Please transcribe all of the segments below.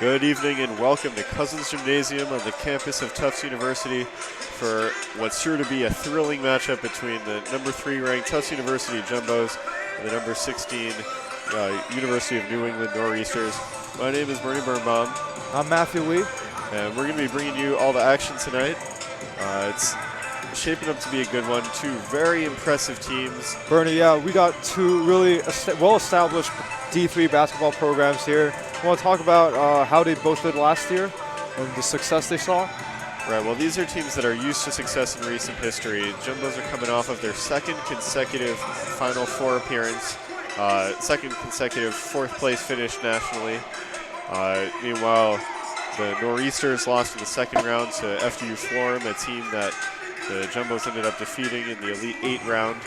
Good evening and welcome to Cousins Gymnasium on the campus of Tufts University for what's sure to be a thrilling matchup between the number 3 ranked Tufts University Jumbos and the number 16 University of New England Nor'easters. My name is Bernie Birnbaum. I'm Matthew Lee. And we're going to be bringing you all the action tonight. It's shaping up to be a good one. Two very impressive teams. Bernie, yeah, we got two really well-established D3 basketball programs here. I want to talk about how they both did last year and the success they saw. Right, well, these are teams that are used to success in recent history. Jumbos are coming off of their second consecutive Final Four appearance, second consecutive fourth-place finish nationally. Meanwhile, the Nor'easters lost in the second round to FDU Florham, a team that the Jumbos ended up defeating in the Elite 8 round.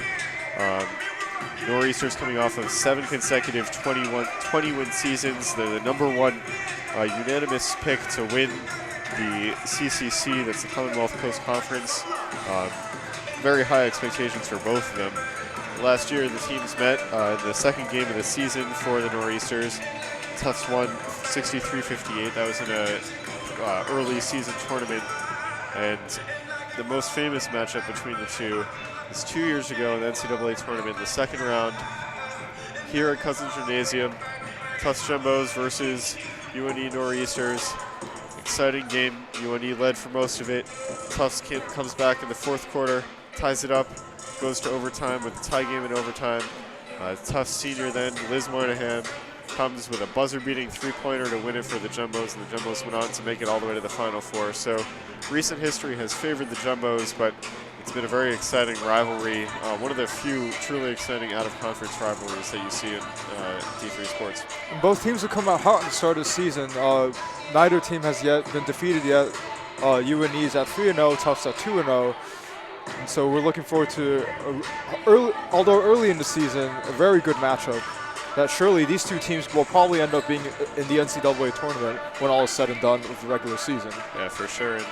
Nor'easters coming off of 7 consecutive 20-win seasons. They're the number 1 unanimous pick to win the CCC, that's the Commonwealth Coast Conference. Very high expectations for both of them. Last year, the teams met in the second game of the season for the Nor'easters. Tufts won 63-58. That was in a early season tournament. And the most famous matchup between the two is 2 years ago in the NCAA tournament, the second round here at Cousins Gymnasium. Tufts Jumbos versus UNE Nor'easters. Exciting game. UNE led for most of it. Tufts comes back in the fourth quarter, ties it up, goes to overtime with a tie game in overtime. Tufts senior then, Liz Moynihan, comes with a buzzer-beating three-pointer to win it for the Jumbos, and the Jumbos went on to make it all the way to the Final Four. So recent history has favored the Jumbos, but it's been a very exciting rivalry, one of the few truly exciting out-of-conference rivalries that you see in D3 sports. And both teams have come out hot at the start of the season. Neither team has yet been defeated yet. UNE's at 3-0, Tufts at 2-0. And so we're looking forward to, although early in the season, a very good matchup. That surely these two teams will probably end up being in the NCAA tournament when all is said and done with the regular season. Yeah, for sure. And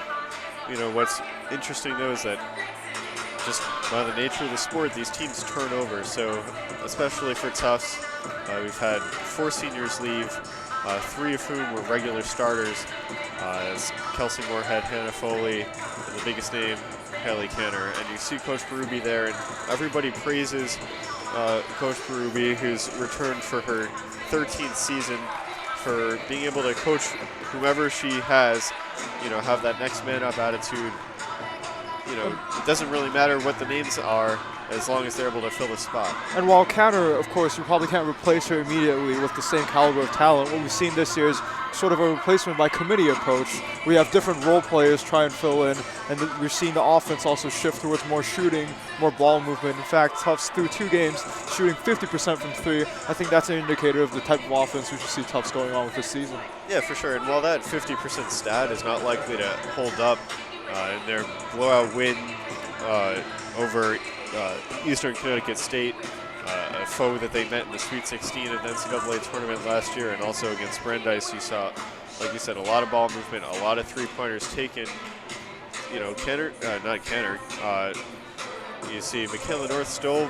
you know what's interesting though is that just by the nature of the sport, these teams turn over. So especially for Tufts, we've had 4 seniors leave, 3 of whom were regular starters, as Kelsey Moorhead, Hannah Foley, and the biggest name, Haley Canner. And you see Coach Berube there, and everybody praises Coach Berube, who's returned for her 13th season, for being able to coach whomever she has, have that next man up attitude. It doesn't really matter what the names are as long as they're able to fill the spot. And while Canner, of course, you probably can't replace her immediately with the same caliber of talent, what we've seen this year is sort of a replacement by committee approach. We have different role players try and fill in, and we're seeing the offense also shift towards more shooting, more ball movement. In fact, Tufts through 2 games shooting 50% from 3. I think that's an indicator of the type of offense we should see Tufts going on with this season. Yeah, for sure. And while that 50% stat is not likely to hold up in their blowout win over Eastern Connecticut State, a foe that they met in the Sweet 16 at the NCAA tournament last year, and also against Brandeis, you saw, like you said, a lot of ball movement, a lot of three-pointers taken. Not Canner. You see Michaela North still,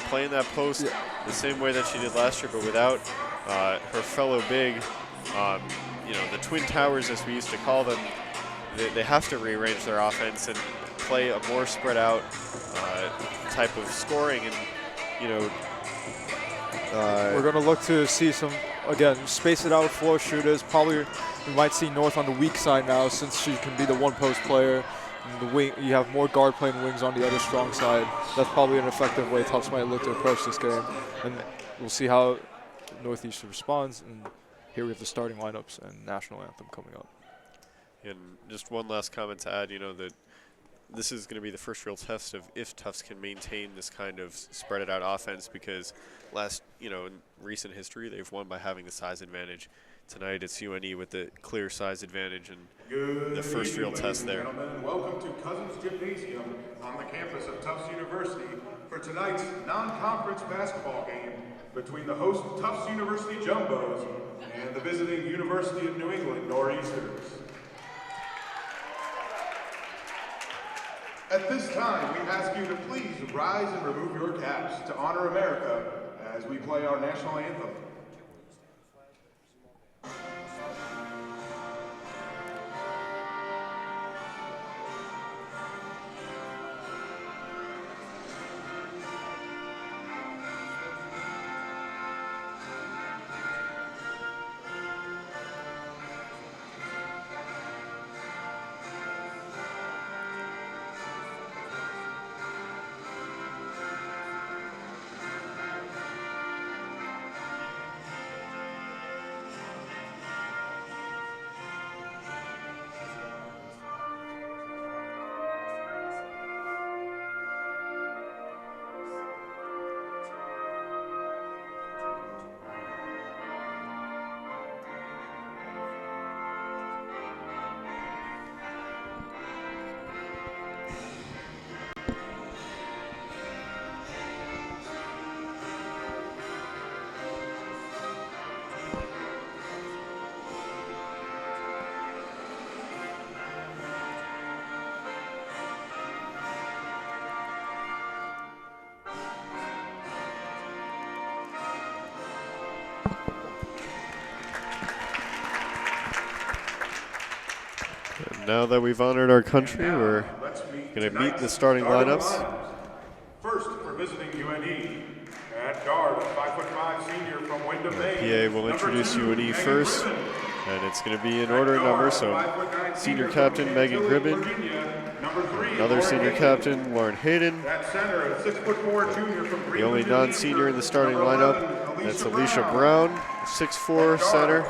playing that post the same way that she did last year, but without her fellow big. The Twin Towers, as we used to call them, they have to rearrange their offense and play a more spread out type of scoring, and we're going to look to see some, again, space it out with floor shooters. Probably we might see North on the weak side now, since she can be the one-post player. And the wing, you have more guard playing wings on the other strong side. That's probably an effective way Tufts might look to approach this game. And we'll see how Northeastern responds. And here we have the starting lineups and national anthem coming up. And just one last comment to add, that this is going to be the first real test of if Tufts can maintain this kind of spread it out offense, because in recent history, they've won by having the size advantage. Tonight, it's UNE with the clear size advantage, and the first real test there. Gentlemen, welcome to Cousins Gymnasium on the campus of Tufts University for tonight's non-conference basketball game between the host Tufts University Jumbos and the visiting University of New England Nor'easters. At this time, we ask you to please rise and remove your caps to honor America as we play our national anthem. And now that we've honored our country, we're going to meet the starting lineups. First, for visiting UNE, at guard, 5'5" senior from Wyndham, Maine. PA will introduce UNE first, and it's going to be in order of number. So, senior captain Megan Gribben, another senior captain Lauren Hayden. The only non-senior in the starting lineup, that's Alicia Brown, 6'4" center.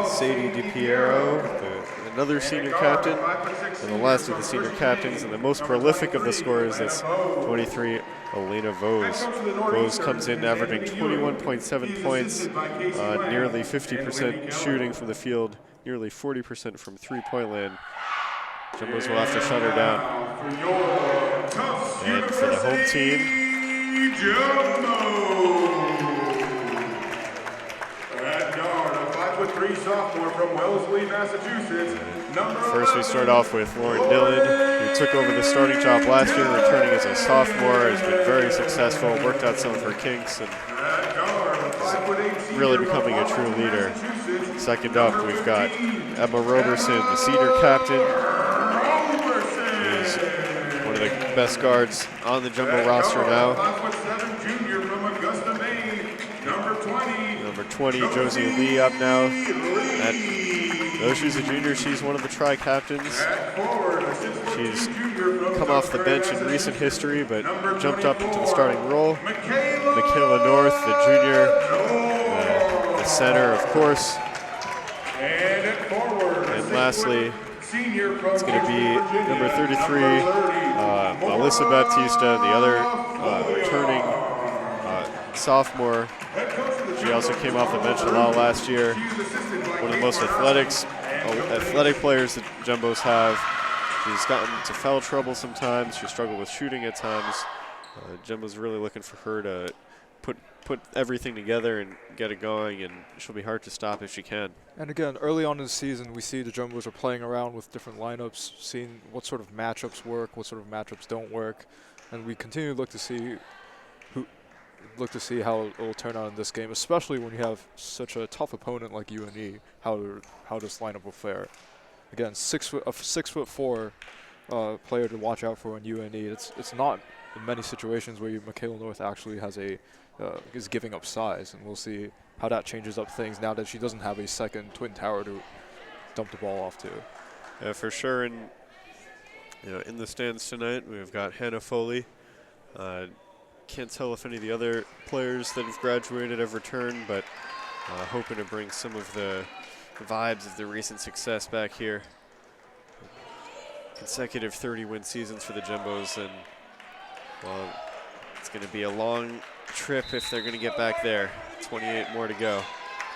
Sadie DiPiero, another senior captain, and the last of the senior captains, and the most prolific of the scorers, that's 23, Elena Vose. Vose comes in averaging 21.7 points, nearly 50% shooting from the field, nearly 40% from three-point land. Jumbos will have to shut her down. And for the home team, sophomore from Wellesley, Massachusetts. First, we start off with Lauren Dillon, who took over the starting job last year, returning as a sophomore, has been very successful, worked out some of her kinks, and really becoming a true leader. Second up, we've got Emma Roberson, the senior captain, who's one of the best guards on the Jumbo roster now. Number 20, Josie Lee up now. Though she's a junior, she's one of the tri-captains. She's come off the bench in recent history, but jumped up into the starting role. Michaela North, the junior, the center, of course. And lastly, it's going to be number 33, Melissa Baptista, the other returning sophomore. She also came off the bench a lot last year. One of the most athletic players that Jumbos have. She's gotten into foul trouble sometimes. She struggled with shooting at times. Jumbo's really looking for her to put everything together and get it going, and she'll be hard to stop if she can. And again, early on in the season, we see the Jumbos are playing around with different lineups, seeing what sort of matchups work, what sort of matchups don't work, and we continue to look to see how it will turn out in this game, especially when you have such a tough opponent like UNE. How this lineup will fare. Again, 6'4" player to watch out for in UNE. It's not in many situations where Michaela North actually has is giving up size, and we'll see how that changes up things now that she doesn't have a second twin tower to dump the ball off to. Yeah, for sure. And in the stands tonight, we've got Hannah Foley. Can't tell if any of the other players that have graduated have returned, but hoping to bring some of the vibes of the recent success back here. Consecutive 30-win seasons for the Jumbos, and well, it's going to be a long trip if they're going to get back there. 28 more to go.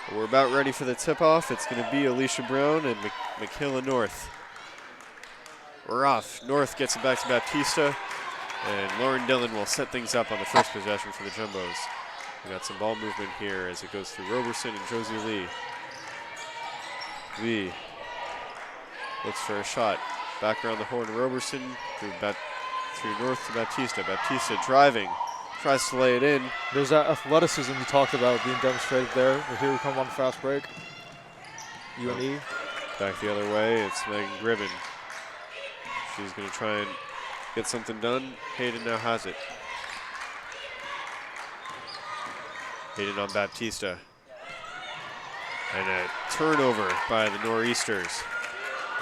But we're about ready for the tip-off. It's going to be Alicia Brown and Michaela North. We're off. North gets it back to Baptista. And Lauren Dillon will set things up on the first possession for the Jumbos. We got some ball movement here as it goes through Roberson and Josie Lee. Lee looks for a shot. Back around the horn, Roberson through North to Baptista. Baptista driving, tries to lay it in. There's that athleticism you talked about being demonstrated there. But here we come on the fast break. UNE. Back the other way, it's Megan Gribben. She's going to try and get something done. Hayden now has it. Hayden on Baptista. And a turnover by the Nor'easters.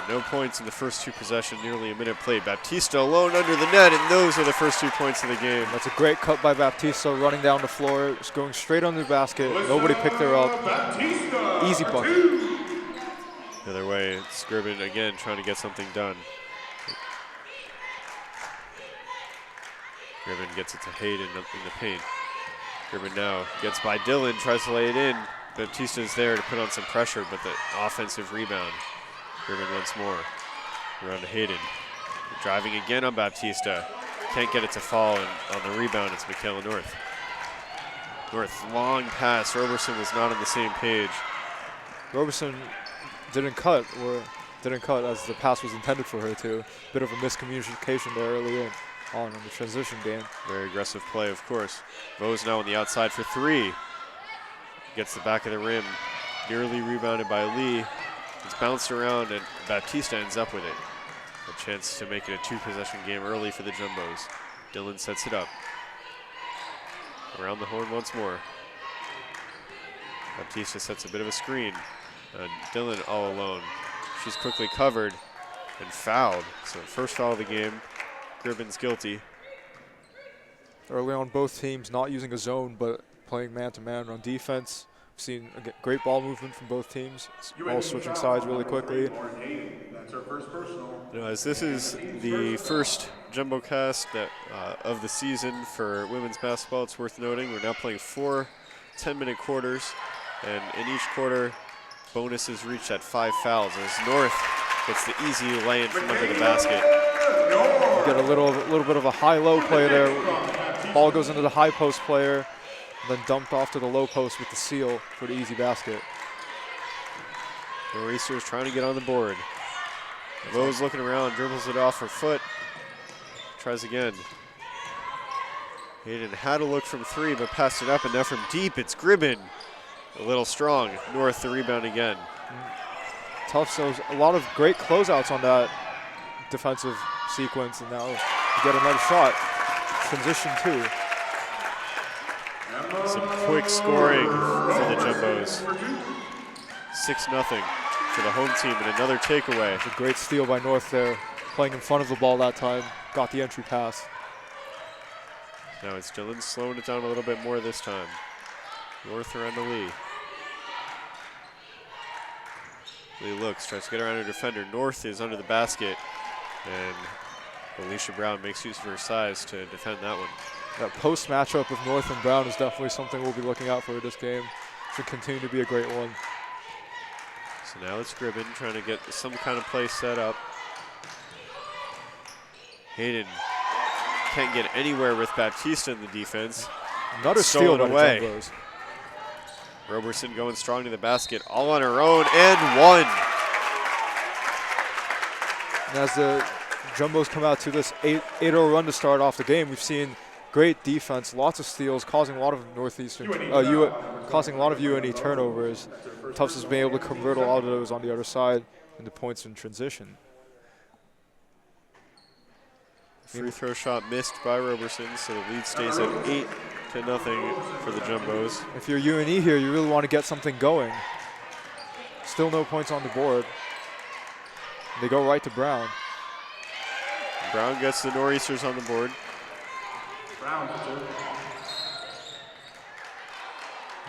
No points in the first two possessions, nearly a minute played. Baptista alone under the net, and those are the first 2 points of the game. That's a great cut by Baptista, running down the floor, just going straight under the basket. Nobody picked her up. Easy bucket. The other way, it's Gribben again trying to get something done. Gribben gets it to Hayden up in the paint. Gribben now gets by Dillon, tries to lay it in. Baptista's there to put on some pressure, but the offensive rebound. Gribben once more. Around to Hayden. Driving again on Baptista. Can't get it to fall, and on the rebound, it's Michaela North. North, long pass. Roberson was not on the same page. Roberson didn't cut as the pass was intended for her to. Bit of a miscommunication there early in. On in the transition game. Very aggressive play, of course. Vose now on the outside for 3. Gets the back of the rim. Nearly rebounded by Lee. It's bounced around, and Baptista ends up with it. A chance to make it a 2-possession game early for the Jumbos. Dillon sets it up. Around the horn once more. Baptista sets a bit of a screen. And Dillon all alone. She's quickly covered and fouled. So first foul of the game. Gribbon's guilty. Early on, both teams not using a zone, but playing man-to-man on defense. We've seen great ball movement from both teams. It's all switching sides really quickly. As this is the first JumboCast of the season for women's basketball, it's worth noting we're now playing 4 10-minute quarters, and in each quarter, bonus is reached at 5 fouls as North gets the easy lay-in from under the basket. You get a little bit of a high-low play there. Ball goes into the high post player, and then dumped off to the low post with the seal for the easy basket. The Racers trying to get on the board. Vose looking around, dribbles it off her foot, tries again. Hayden had a look from 3, but passed it up, and now from deep, it's Gribbon. A little strong. North the rebound again. Tufts shows a lot of great closeouts on that defensive sequence, and now you get another shot. Transition 2. Some quick scoring for the Jumbos. 6-0 for the home team, and another takeaway. It's a great steal by North there, playing in front of the ball that time. Got the entry pass. Now it's Dillon slowing it down a little bit more this time. North around to Lee. Lee looks, tries to get around her defender. North is under the basket, and Alicia Brown makes use of her size to defend that one. That post matchup of North and Brown is definitely something we'll be looking out for this game. Should continue to be a great one. So now it's Gribbon trying to get some kind of play set up. Hayden can't get anywhere with Baptista in the defense. Another steal by the Jumbos. Roberson going strong to the basket, all on her own, and one. And as the Jumbos come out to this 8-0 run to start off the game, we've seen great defense, lots of steals, causing a lot of causing a lot of UNE turnovers. Tufts has been able to convert a lot of those on the other side into points in transition. Free throw shot missed by Roberson, so the lead stays at 8-0 for the Jumbos. If you're UNE here, you really want to get something going. Still no points on the board. They go right to Brown. Brown gets the Nor'easters on the board.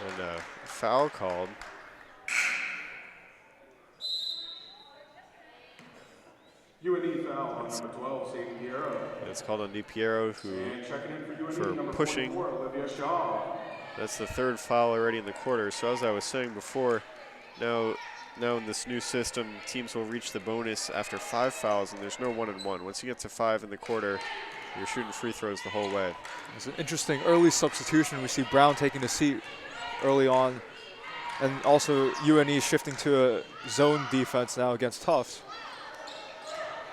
And a foul called. UNE foul on number 12, Sadie Piero. It's called on DiPiero, for pushing. That's the 3rd foul already in the quarter. So as I was saying before, now in this new system, teams will reach the bonus after 5 fouls, and there's no 1-and-1. Once you get to 5 in the quarter, you're shooting free throws the whole way. It's an interesting early substitution. We see Brown taking a seat early on, and also UNE shifting to a zone defense now against Tufts.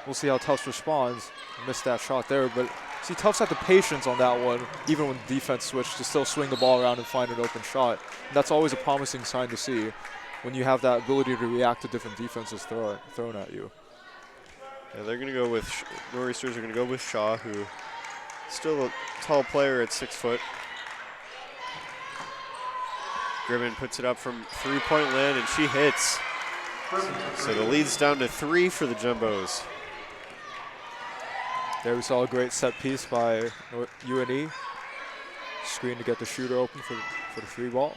We'll see how Tufts responds. Missed that shot there, but see Tufts had the patience on that one, even when the defense switched, to still swing the ball around and find an open shot. And that's always a promising sign to see when you have that ability to react to different defenses thrown at you. Yeah, they're going to go with, Nor'easters are going to go with Shaw, who still a tall player at 6 foot. Gribbon puts it up from 3-point land, and she hits. So the lead's down to 3 for the Jumbos. There we saw a great set piece by UNE. Screen to get the shooter open for the 3 ball.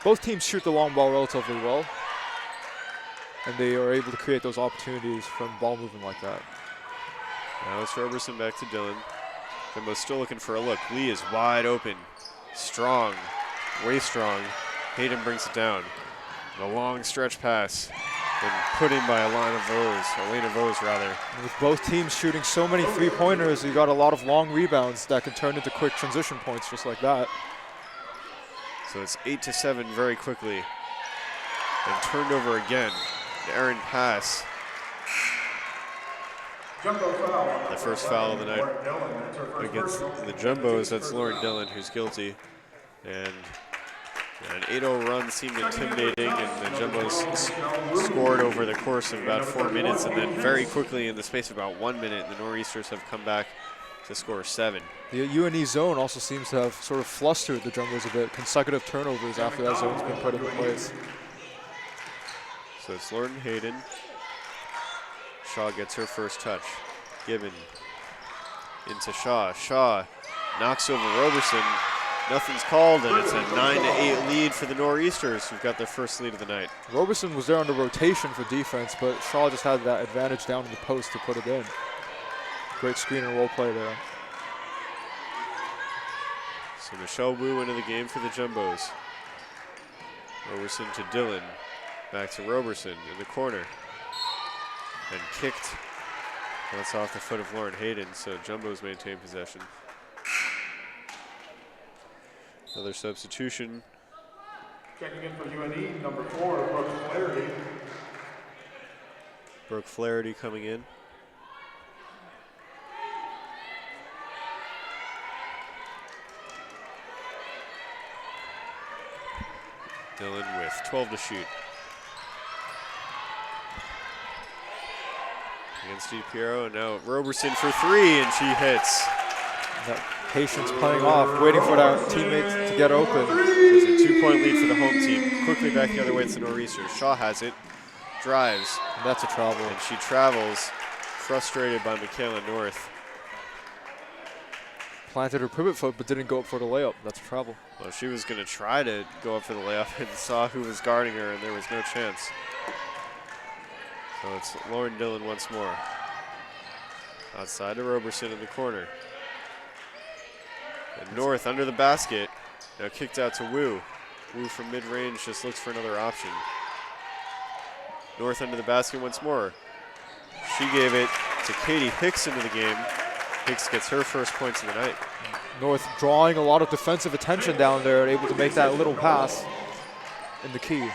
Both teams shoot the long ball relatively well, and they are able to create those opportunities from ball movement like that. Now it's Roberson back to Dillon. Jumbo's still looking for a look. Lee is wide open. Strong, way strong. Hayden brings it down. And a long stretch pass. Been put in by Elena Vose, rather. And with both teams shooting so many 3-pointers, you got a lot of long rebounds that can turn into quick transition points just like that. So it's 8-7 very quickly. And turned over again. An errant pass. Jumbo foul. The first foul of the night Lauren Dillon, that's her first against personal. the Jumbos. That's Lauren Dillon who's guilty. And an 8-0 run seemed intimidating, and the Jumbos scored over the course of about 4 minutes, and then very quickly in the space of about 1 minute, the Nor'easters have come back to score 7. The UNE zone also seems to have sort of flustered the Jumbos a bit. Consecutive turnovers after that zone's been put into place. So it's Lauren Hayden. Shaw gets her first touch. Given into Shaw. Shaw knocks over Roberson. Nothing's called, and it's a 9-8 lead for the Nor'easters, who've got their first lead of the night. Roberson was there under rotation for defense, but Shaw just had that advantage down in the post to put it in. Great screen and roll play there. So Michelle Wu into the game for the Jumbos. Roberson to Dillon. Back to Roberson in the corner. And kicked. That's off the foot of Lauren Hayden, so Jumbos maintain possession. Another substitution. Checking in for UNE, number 4, Brooke Flaherty. Brooke Flaherty coming in. Dillon with 12 to shoot. Against DiPiero, and now Roberson for 3, and she hits. That patience playing off, waiting for that teammate to get open. It's a 2-point lead for the home team. Quickly back the other way, it's the Nor'easters. Shaw has it, drives. And that's a travel. And she travels, frustrated by Michaela North. Planted her pivot foot, but didn't go up for the layup. That's a travel. Well, she was going to try to go up for the layup and saw who was guarding her, and there was no chance. So it's Lauren Dillon once more. Outside to Roberson in the corner. And North under the basket. Now kicked out to Wu. Wu from mid-range just looks for another option. North under the basket once more. She gave it to Katie Hicks into the game. Hicks gets her first points of the night. North drawing a lot of defensive attention down there and able to make that little pass in the key.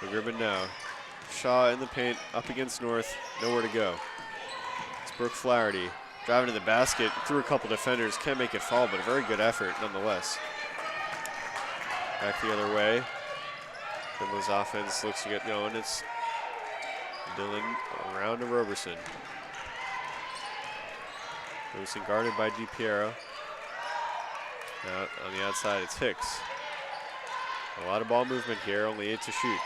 So Gribbon now. Shaw in the paint, up against North, nowhere to go. It's Brooke Flaherty driving to the basket, through a couple defenders, can't make it fall, but a very good effort nonetheless. Back the other way. Gribbon's offense looks to get going. It's Dillon around to Roberson. Roberson guarded by DiPiero. Now on the outside, it's Hicks. A lot of ball movement here, only 8 to shoot.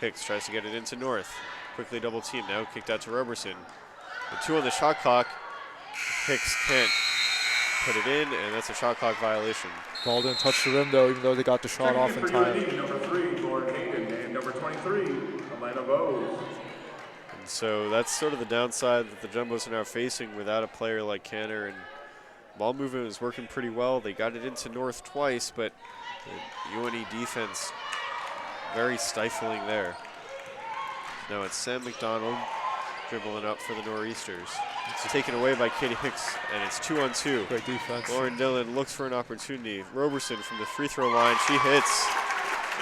Hicks tries to get it into North. Quickly double team now, kicked out to Roberson. The 2 on the shot clock. Hicks can't put it in, and that's a shot clock violation. Ball didn't touch the rim though, even though they got the shot off in time. Number 3, Lauren Hayden, and number 23, Atlanta Bose. And so that's sort of the downside that the Jumbos are now facing without a player like Canner. And ball movement was working pretty well. They got it into North twice, but the UNE defense very stifling there. Now it's Sam McDonald dribbling up for the Nor'easters. It's taken away by Katie Hicks, and it's 2-on-2. Great defense. Lauren Dillon looks for an opportunity. Roberson from the free throw line, she hits.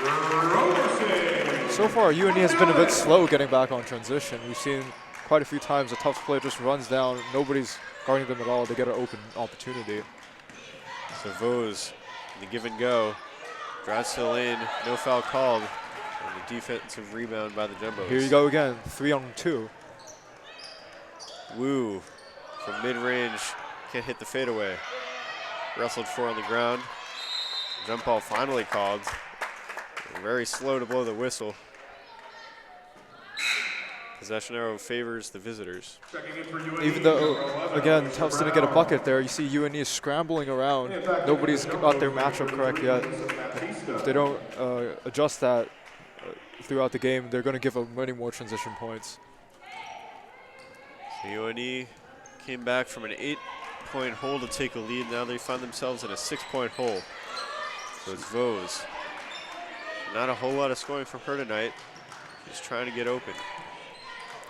Roberson. So far, UNE has been a bit slow getting back on transition. We've seen quite a few times a Tufts player just runs down, nobody's guarding them at all. They get an open opportunity. So Vose, in the give and go, drives to the lane, no foul called, and the defensive rebound by the Jumbos. Here you go again, 3-on-2. Wu from mid-range, can't hit the fadeaway. Wrestled for on the ground. Jump ball finally called. Very slow to blow the whistle. Possession arrow favors the visitors. Even though, again, Tufts didn't get a bucket there, you see UNE is scrambling around. Nobody's got their matchup correct yet. If they don't adjust that throughout the game, they're going to give up many more transition points. So UNE came back from an 8-point hole to take a lead. Now they find themselves in a 6-point hole. So it's Vose. Not a whole lot of scoring from her tonight. Just trying to get open.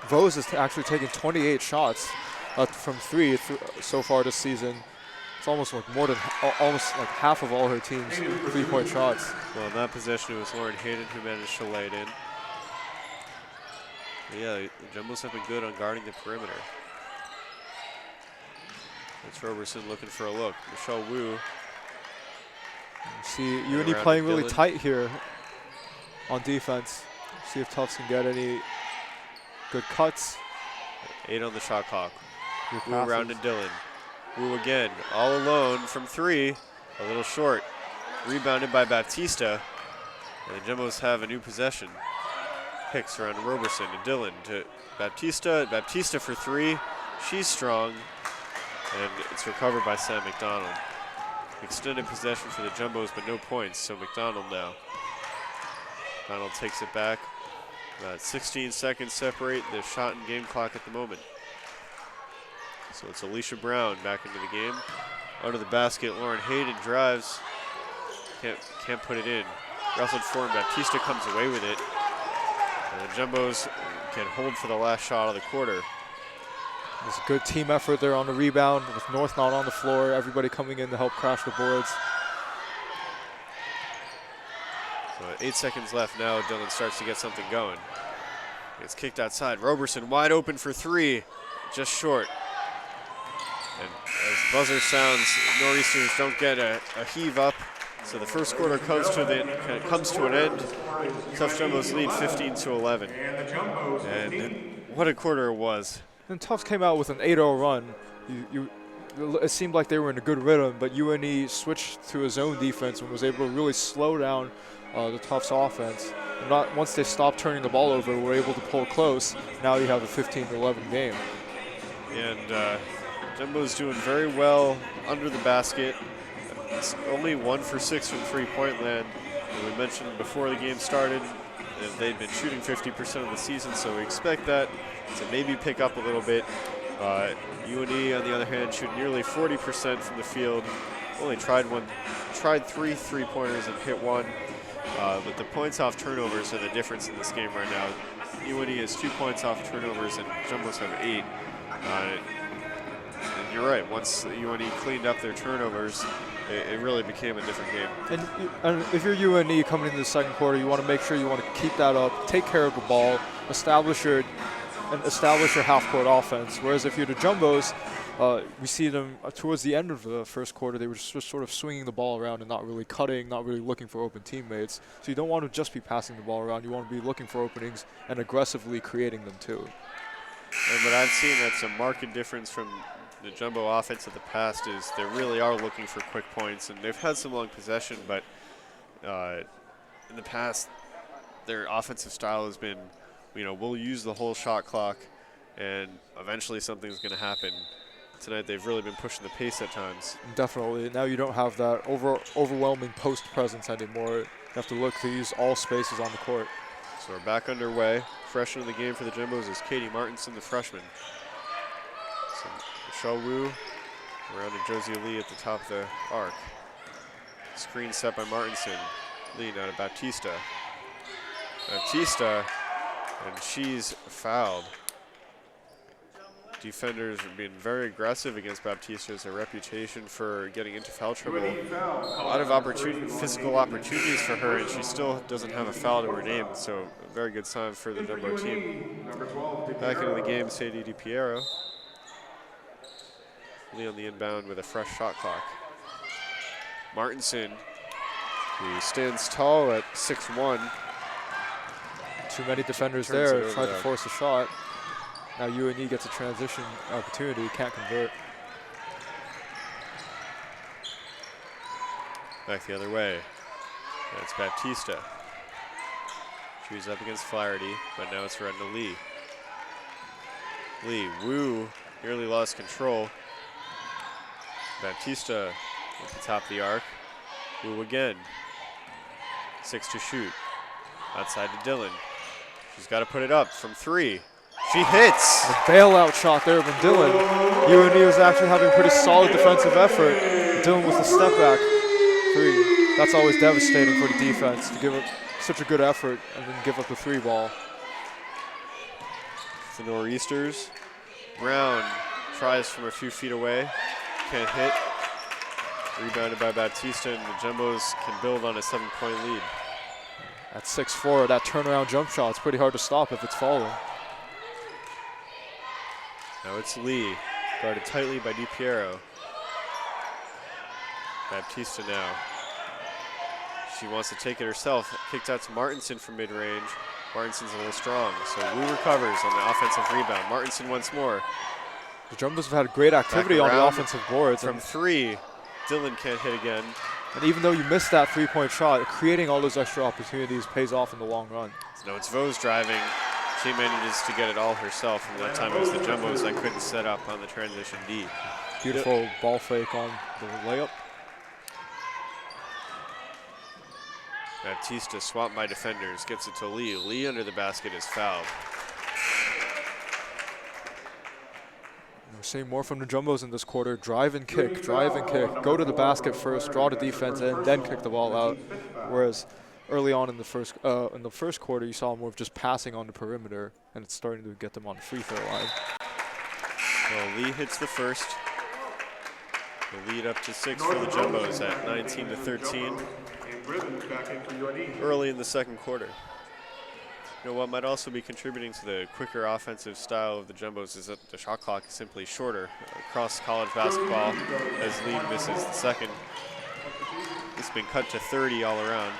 Vose is actually taking 28 shots from 3 so far this season. It's almost like almost like half of all her team's 3-point shots. Well, in that possession, it was Lauren Hayden who managed to lay it in. Yeah, the Jumbos have been good on guarding the perimeter. It's Roberson looking for a look. Michelle Wu. See UNE playing really tight here on defense. See if Tufts can get any good cuts. 8 on the shot clock. Wu around to Dillon. Wu again, all alone from 3. A little short. Rebounded by Baptista. And the Jumbos have a new possession. Hicks around to Roberson, to Dillon, to Baptista. Baptista for 3. She's strong. And it's recovered by Sam McDonald. Extended possession for the Jumbos, but no points, so McDonald now. McDonald takes it back. About 16 seconds separate the shot and game clock at the moment. So it's Alicia Brown back into the game. Under the basket, Lauren Hayden drives. Can't put it in. Wrestled for him, Baptista comes away with it. And the Jumbos can hold for the last shot of the quarter. There's a good team effort there on the rebound with North not on the floor. Everybody coming in to help crash the boards. So 8 seconds left now. Dillon starts to get something going. It's kicked outside. Roberson wide open for 3. Just short. And as buzzer sounds, Nor'easters don't get a heave up. So the first quarter comes to an end. Tufts Jumbos lead 15-11. And what a quarter it was. And Tufts came out with an 8-0 run. It seemed like they were in a good rhythm, but UNE switched to a zone defense and was able to really slow down the Tufts offense. And once they stopped turning the ball over, were able to pull close. Now you have a 15-11 game. And Jumbo's doing very well under the basket. It's only 1 for 6 from three-point land. And we mentioned before the game started that they'd been shooting 50% of the season, so we expect that to maybe pick up a little bit. UNE, on the other hand, shoot nearly 40% from the field. Only tried 3 three-pointers and hit 1. But the points off turnovers are the difference in this game right now. UNE has 2 points off turnovers and Jumbos have 8. And you're right, once UNE cleaned up their turnovers, it really became a different game. And if you're UNE coming into the second quarter, you want to make sure you want to keep that up, take care of the ball, establish your half-court offense. Whereas if you're the Jumbos, we see them towards the end of the first quarter, they were just sort of swinging the ball around and not really cutting, not really looking for open teammates. So you don't want to just be passing the ball around. You want to be looking for openings and aggressively creating them too. And what I've seen that's a marked difference from the Jumbo offense of the past is they really are looking for quick points, and they've had some long possession, but in the past, their offensive style has been, we'll use the whole shot clock, and eventually something's going to happen. Tonight, they've really been pushing the pace at times. Definitely. Now you don't have that overwhelming post presence anymore. You have to look to use all spaces on the court. So we're back underway. Fresh into the game for the Jumbos is Katie Martinson, the freshman. So Michelle Wu around to Josie Lee at the top of the arc. Screen set by Martinson. Lee now to Baptista. Baptista, and she's fouled. Defenders are being very aggressive against Baptista. Has a reputation for getting into foul trouble. A lot of physical opportunities for her, and she still doesn't have a foul to her name, so a very good sign for the Jumbo team. Back into the game, Sadie DiPiero. Lee on the inbound with a fresh shot clock. Martinson, who stands tall at 6'1". Too many defenders there, tried to force a shot. Now UNE gets a transition opportunity, can't convert. Back the other way. That's Baptista. She's up against Flaherty, but now it's around to Lee. Lee, Wu nearly lost control. Baptista at the top of the arc. Wu again. 6 to shoot. Outside to Dillon. She's got to put it up from 3. She hits. A bailout shot there from Dillon. UNE was actually having pretty solid defensive effort. Dillon with a step back 3. That's always devastating for the defense to give up such a good effort and then give up the 3 ball. The Nor'easters. Brown tries from a few feet away. Can't hit. Rebounded by Baptista, and the Jumbos can build on a 7-point lead. At 6'4", that turnaround jump shot, it's pretty hard to stop if it's falling. Now it's Lee, guarded tightly by DiPiero. Baptista now. She wants to take it herself. Kicked out to Martinson from mid-range. Martinson's a little strong, so Wu recovers on the offensive rebound. Martinson once more. The Jumbos have had great activity on the offensive boards. From three, Dylan can't hit again. And even though you missed that three-point shot, creating all those extra opportunities pays off in the long run. So now it's Vose driving. She manages to get it all herself, and that time it was the Jumbos that couldn't set up on the transition D. Beautiful ball fake on the layup. Baptista swamped by defenders, gets it to Lee. Lee under the basket is fouled. We're seeing more from the Jumbos in this quarter. Drive and kick, drive and kick. Go to the basket first, draw the defense in, then kick the ball out. Whereas early on in the first quarter, you saw more of just passing on the perimeter, and it's starting to get them on the free throw line. Well, Lee hits the first. The lead up to 6 for the Jumbos at 19-13. Early in the second quarter. You know what might also be contributing to the quicker offensive style of the Jumbos is that the shot clock is simply shorter across college basketball as Lee misses the second. It's been cut to 30 all around.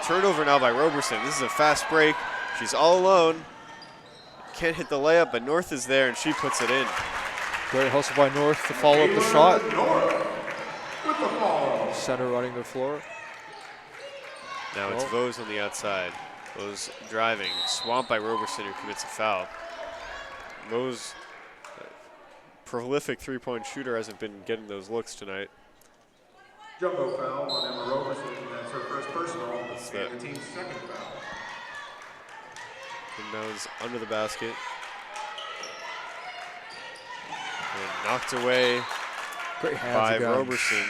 Turnover now by Roberson. This is a fast break. She's all alone. Can't hit the layup, but North is there and she puts it in. Great hustle by North to follow up the shot. Center running the floor. Now it's Vose on the outside. Vose driving, swamped by Roberson, who commits a foul. Vose, prolific three-point shooter, hasn't been getting those looks tonight. Jumbo foul on Emma Roberson. That's her first personal and the team's second foul. And now it's under the basket. And knocked away Great hands by again. Roberson.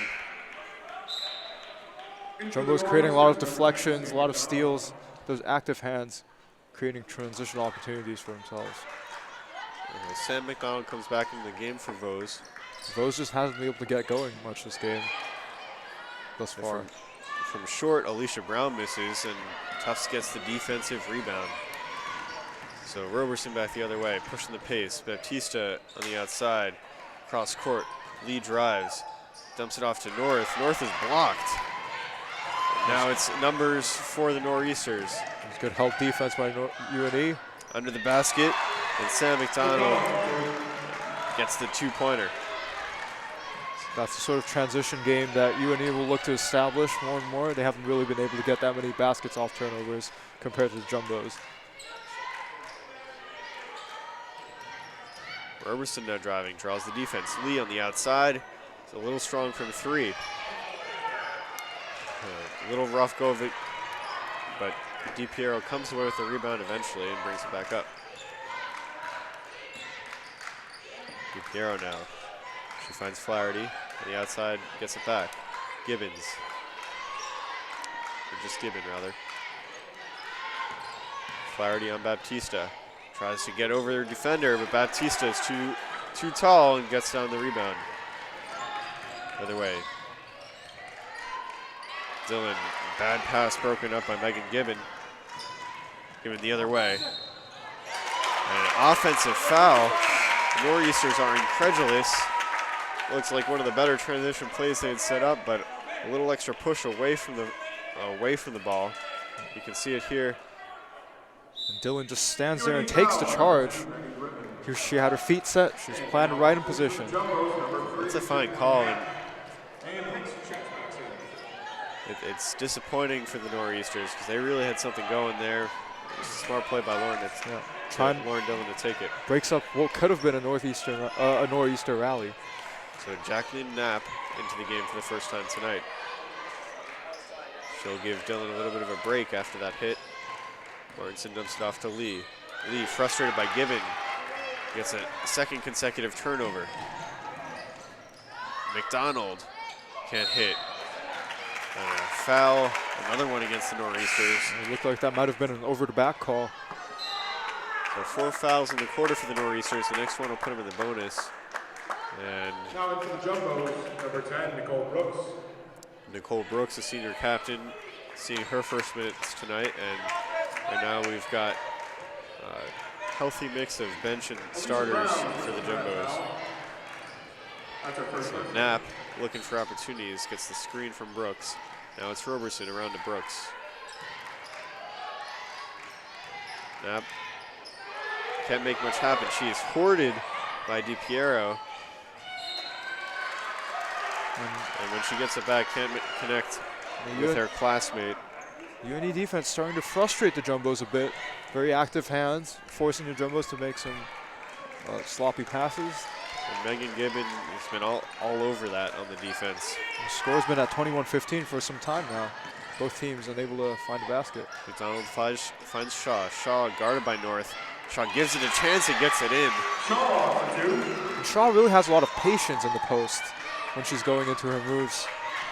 Jumbo's creating a lot of deflections, a lot of steals. Those active hands creating transitional opportunities for themselves. Sam McDonald comes back into the game for Vose. Vose just hasn't been able to get going much this game thus far. From short, Alicia Brown misses, and Tufts gets the defensive rebound. So Roberson back the other way, pushing the pace. Baptista on the outside, cross court. Lee drives, dumps it off to North. North is blocked. Now it's numbers for the Nor'easters. There's good help defense by UNE. Under the basket, and Sam McDonald gets the two-pointer. That's the sort of transition game that UNE will look to establish more and more. They haven't really been able to get that many baskets off turnovers compared to the Jumbos. Roberson now driving, draws the defense. Lee on the outside. It's a little strong from three. A little rough go of it, but DiPiero comes away with the rebound eventually and brings it back up. DiPiero now. She finds Flaherty on the outside, gets it back. Gibbons. Or just Gibbon, rather. Flaherty on Baptista. Tries to get over their defender, but Baptista is too tall and gets down the rebound. Other way. Dylan, bad pass broken up by Megan Gibbon. Gibbon the other way. And an offensive foul. The Nor'easters are incredulous. Looks like one of the better transition plays they had set up, but a little extra push away from the ball. You can see it here. And Dylan just stands there and takes the charge. She had her feet set. She's planted right in position. It's a fine call. And it's disappointing for the Nor'easters because they really had something going there. It was a smart play by Lauren. Lauren Dillon to take it. Breaks up what could have been a Nor'easter rally. So Jacqueline Knapp into the game for the first time tonight. She'll give Dillon a little bit of a break after that hit. Martinson dumps it off to Lee. Lee, frustrated by Gibbon, gets a second consecutive turnover. McDonald can't hit. And a foul, another one against the Nor'easters. It looked like that might have been an over-the-back call. So 4 fouls in the quarter for the Nor'easters. The next one will put them in the bonus. And now into the Jumbos, number 10, Nicole Brooks. Nicole Brooks, the senior captain, seeing her first minutes tonight. And now we've got healthy mix of bench and starters for the Jumbos. So Knapp looking for opportunities, gets the screen from Brooks. Now it's Roberson around to Brooks. Knapp can't make much happen. She is hoarded by DiPiero. And when she gets it back, can't connect with her classmate. UNE defense starting to frustrate the Jumbos a bit. Very active hands, forcing the Jumbos to make some sloppy passes. And Megan Gibbon has been all over that on the defense. The score's been at 21-15 for some time now. Both teams unable to find a basket. McDonald finds Shaw. Shaw guarded by North. Shaw gives it a chance and gets it in. And Shaw really has a lot of patience in the post when she's going into her moves,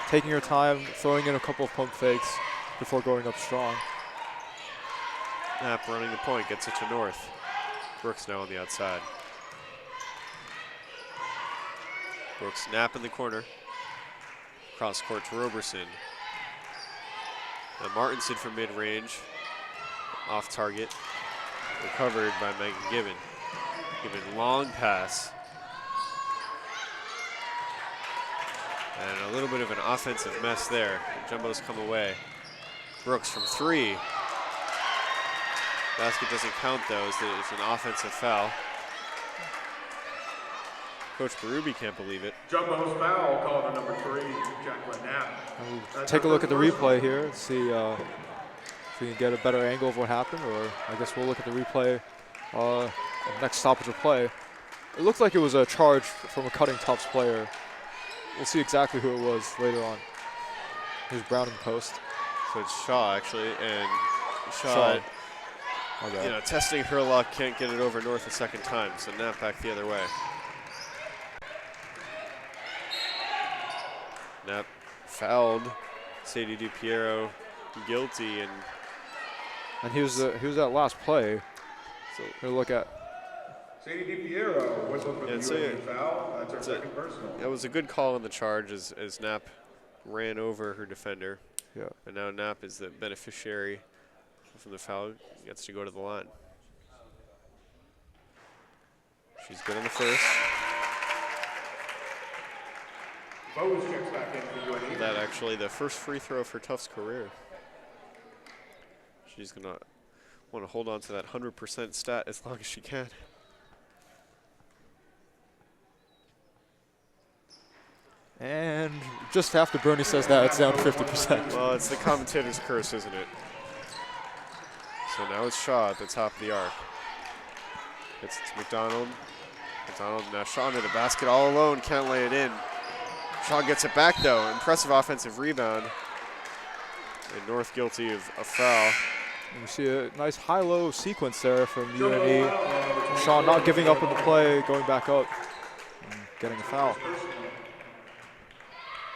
taking her time, throwing in a couple of pump fakes before going up strong. Knapp running the point, gets it to North. Brooks now on the outside. Brooks, Knapp in the corner. Cross court to Roberson. Now Martinson from mid-range. Off target. Recovered by Megan Gibbon. Gibbon long pass. And a little bit of an offensive mess there. The Jumbos come away. Brooks from three. Basket doesn't count though, it's an offensive foul. Coach Berube can't believe it. Jumbo's foul called on number 3, Jacqueline Knapp. We'll take a look at the replay here, see if we can get a better angle of what happened, or I guess we'll look at the replay next stoppage of play. It looked like it was a charge from a cutting Tufts player. We'll see exactly who it was later on. Here's Brown in the post. So it's Shaw actually, and Shaw. Okay. You know, testing her luck, can't get it over North a second time, so Knapp back the other way. Knapp fouled Sadie DiPiero, guilty, and he was that last play. So we'll look at. Sadie DiPiero whistled for the UNE foul. That's her second personal. It was a good call on the charge as Knapp ran over her defender. Yeah. And now Knapp is the beneficiary from the foul, gets to go to the line. She's good on the first. Bose checks back in for UNE. That actually the first free throw for Tufts' career. She's gonna want to hold on to that 100% stat as long as she can. And just after Bernie says that, it's down to 50%. Well, it's the commentator's curse, isn't it? So now it's Shaw at the top of the arc. It's McDonald. McDonald now Shaw into the basket all alone, can't lay it in. Shaw gets it back though, impressive offensive rebound. And North guilty of a foul. And we see a nice high-low sequence there from UNE. Shaw not giving up in the play, going back up, and getting a foul.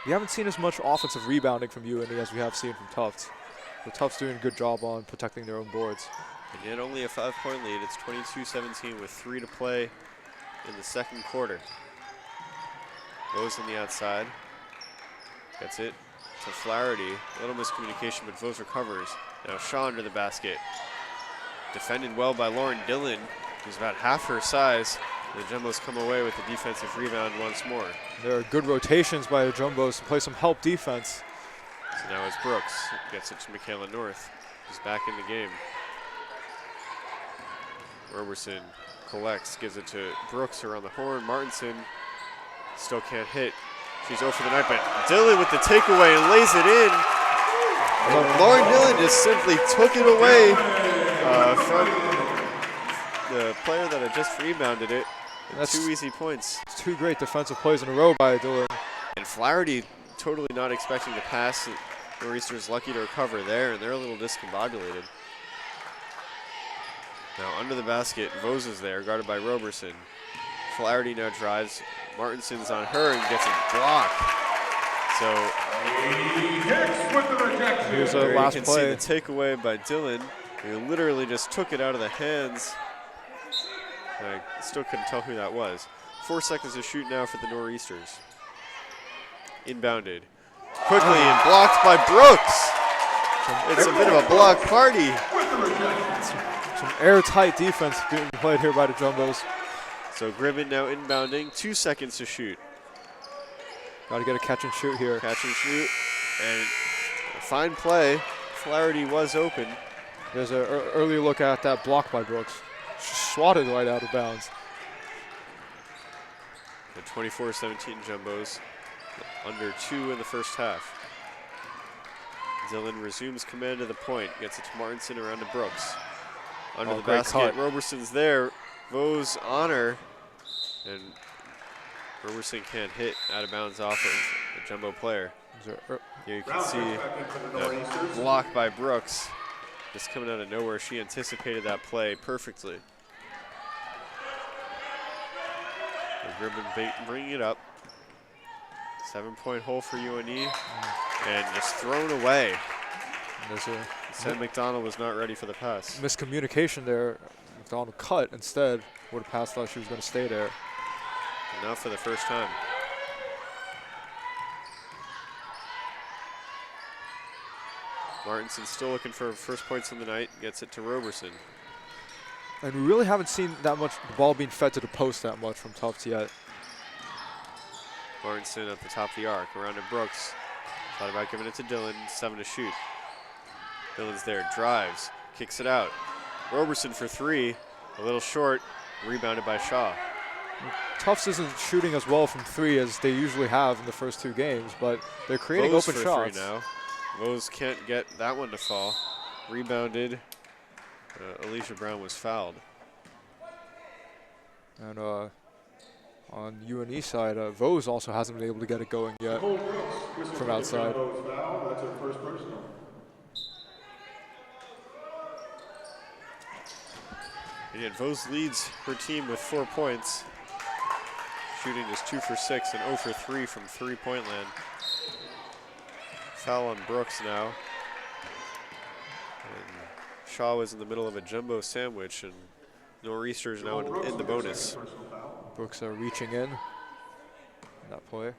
We haven't seen as much offensive rebounding from UNE as we have seen from Tufts. The Tufts doing a good job on protecting their own boards. And yet only a 5-point lead. It's 22-17 with 3 to play in the second quarter. Vose on the outside. Gets it to Flaherty. A little miscommunication, but Vose recovers. Now Shaw under the basket. Defended well by Lauren Dillon, who's about half her size. The Jumbos come away with the defensive rebound once more. There are good rotations by the Jumbos to play some help defense. So now it's Brooks. Gets it to Michaela North, who's back in the game. Roberson collects, gives it to Brooks around the horn. Martinson still can't hit. She's 0 for the night, but Dillon with the takeaway and lays it in. And Lauren Dillon just simply took it away from the player that had just rebounded it. That's 2 easy points. 2 great defensive plays in a row by Dillon. And Flaherty totally not expecting to pass. Nor'easter's lucky to recover there, and they're a little discombobulated. Now under the basket, Vose is there, guarded by Roberson. Flaherty now drives. Martinson's on her and gets a block. So here's a last you can play. see the takeaway by Dillon. He literally just took it out of the hands. I still couldn't tell who that was. 4 seconds to shoot now for the Nor'easters. Inbounded. Quickly and blocked by Brooks. It's a bit of a block party. It's Some airtight defense being played here by the Jumbos. So Gribben now inbounding, 2 seconds to shoot. Got to get a catch and shoot here. Catch and shoot, and a fine play. Flaherty was open. There's an early look at that block by Brooks. Swatted right out of bounds. The 24-17 Jumbos, under 2 in the first half. Dillon resumes command of the point, gets it to Martinson around to Brooks. Under the basket, cut. Roberson's there. Vos honor, and Roberson can't hit out of bounds off of the Jumbo player. Here you can see that block by Brooks just coming out of nowhere. She anticipated that play perfectly. Gribben bringing it up. 7-point hole for UNE, and just thrown away. Said McDonald was not ready for the pass. Miscommunication there. McDonald cut instead. Would have passed, thought she was going to stay there. And now for the first time. Martinson still looking for first points in the night. Gets it to Roberson. And we really haven't seen that much the ball being fed to the post that much from Tufts yet. Martinson at the top of the arc, around to Brooks. Thought about giving it to Dillon, 7 to shoot. Dillon's there, drives, kicks it out. Roberson for 3, a little short, rebounded by Shaw. Tufts isn't shooting as well from 3 as they usually have in the first 2 games, but they're creating Vos open for shots. 3 now. Vos can't get that one to fall. Rebounded. Alicia Brown was fouled. And on UNE side, Vos also hasn't been able to get it going yet from outside. That's her first personal. And yet Vos leads her team with 4 points. Shooting just 2 for 6 and 0 for 3 from 3-point land. Foul on Brooks now. And Shaw was in the middle of a jumbo sandwich, and Nor'easters now in the bonus. Brooks are reaching in that play.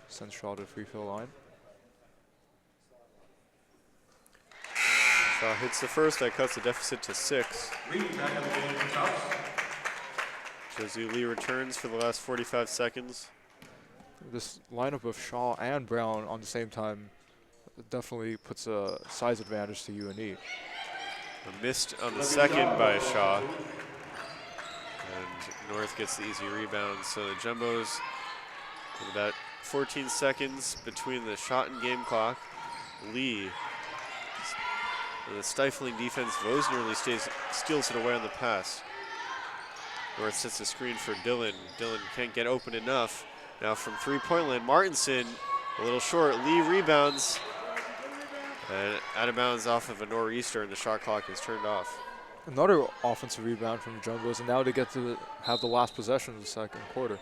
Sends Shaw to the free throw line. Shaw hits the first, that cuts the deficit to 6. Josie Lee returns for the last 45 seconds. This lineup of Shaw and Brown on the same time definitely puts a size advantage to UNE. A missed on the second by Shaw. And North gets the easy rebound. So the Jumbos, with about 14 seconds between the shot and game clock. Lee, with a stifling defense, Vos nearly steals it away on the pass. North sets a screen for Dillon. Dillon can't get open enough. Now from 3-point land, Martinson, a little short. Lee rebounds. And out of bounds off of a nor'easter, and the shot clock is turned off. Another offensive rebound from the Jumbos, and now they get to have the last possession of the second quarter.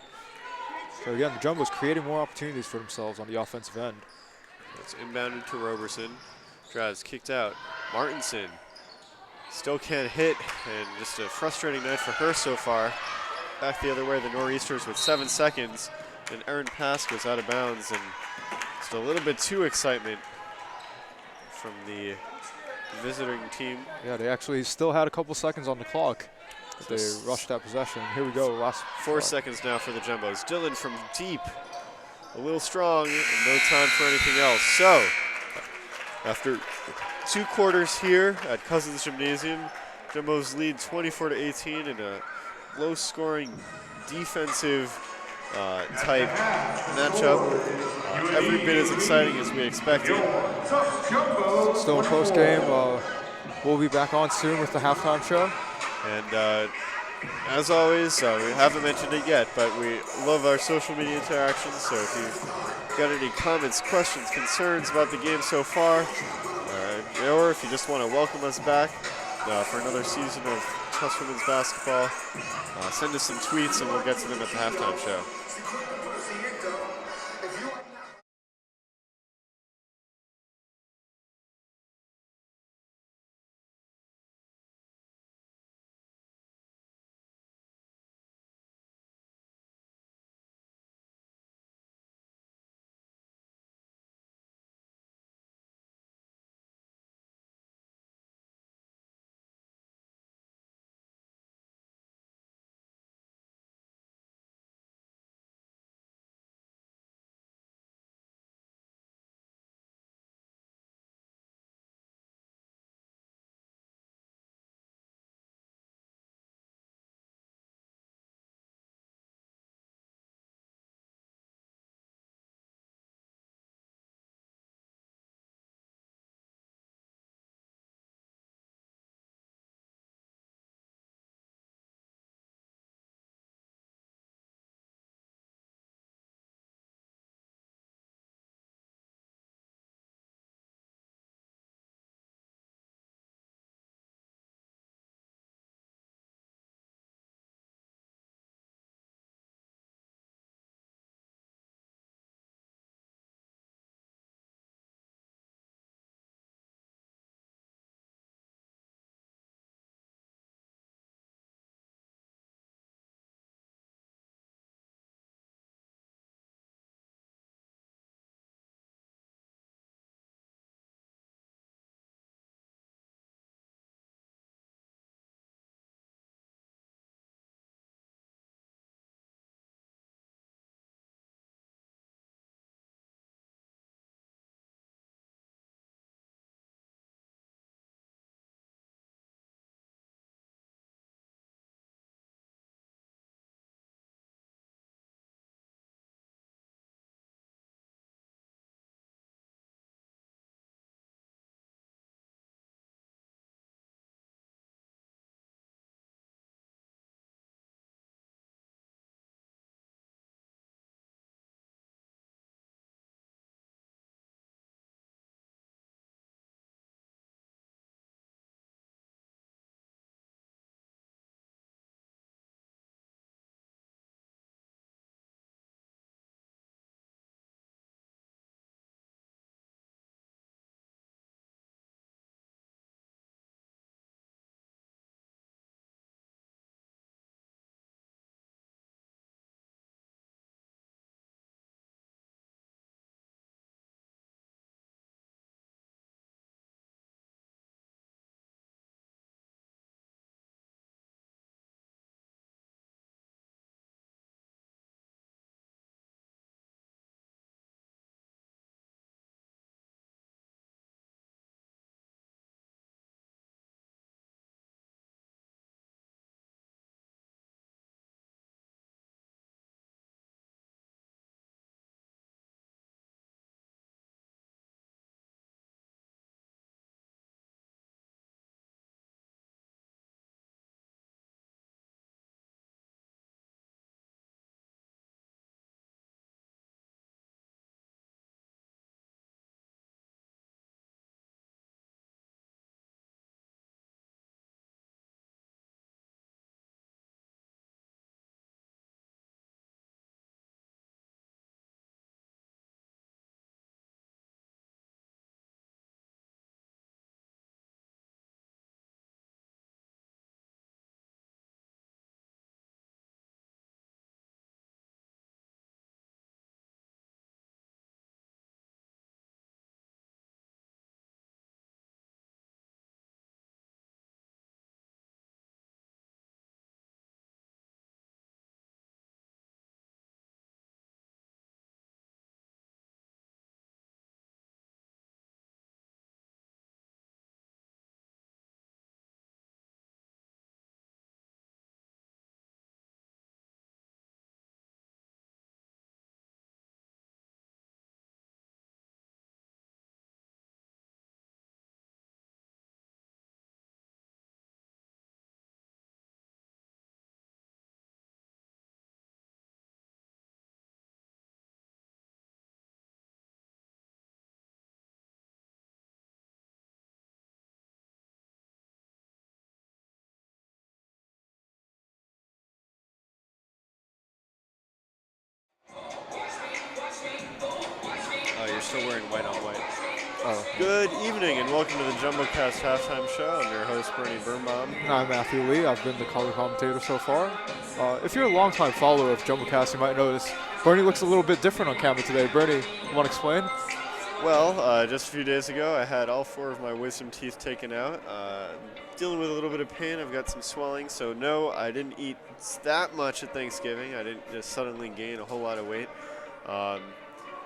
So again, the Jumbos creating more opportunities for themselves on the offensive end. It's inbounded to Roberson. Drives kicked out. Martinson still can't hit, and just a frustrating night for her so far. Back the other way, the Nor'easters with 7 seconds. An errant pass goes out of bounds, and just a little bit too excitement from the visiting team. Yeah, they actually still had a couple seconds on the clock. They rushed that possession. Here we go, last 4 seconds now for the Jumbos. Dillon from deep, a little strong, and no time for anything else. So, after 2 quarters here at Cousins Gymnasium, Jumbos lead 24-18 in a low-scoring defensive type matchup. Every bit as exciting as we expected. Still in post game. We'll be back on soon with the halftime show. And as always, we haven't mentioned it yet, but we love our social media interactions. So if you've got any comments, questions, concerns about the game so far, or if you just want to welcome us back for another season of Tufts women's basketball, send us some tweets and we'll get to them at the halftime show. you're still wearing white on white. Oh. Good evening and welcome to the JumboCast halftime show. I'm your host, Bernie Birnbaum. I'm Matthew Lee. I've been the color commentator so far. If you're a longtime follower of JumboCast, you might notice Bernie looks a little bit different on camera today. Bernie, you want to explain? Well, just a few days ago, I had all 4 of my wisdom teeth taken out. Dealing with a little bit of pain. I've got some swelling. So, no, I didn't eat that much at Thanksgiving. I didn't just suddenly gain a whole lot of weight.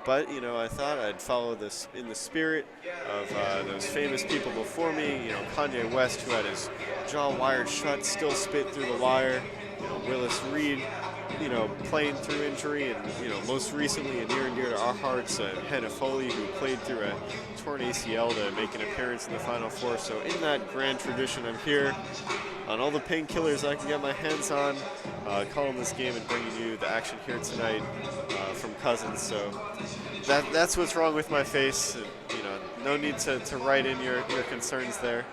But, you know, I thought I'd follow this in the spirit of those famous people before me. You know, Kanye West, who had his jaw wired shut, still spit through the wire. You know, Willis Reed, you know, playing through injury, and, you know, most recently and near and dear to our hearts, Hannah Foley, who played through a torn ACL to make an appearance in the Final Four. So in that grand tradition, I'm here on all the painkillers I can get my hands on, calling this game and bringing you the action here tonight from Cousins. So that's what's wrong with my face. And, you know, no need to write in your concerns there.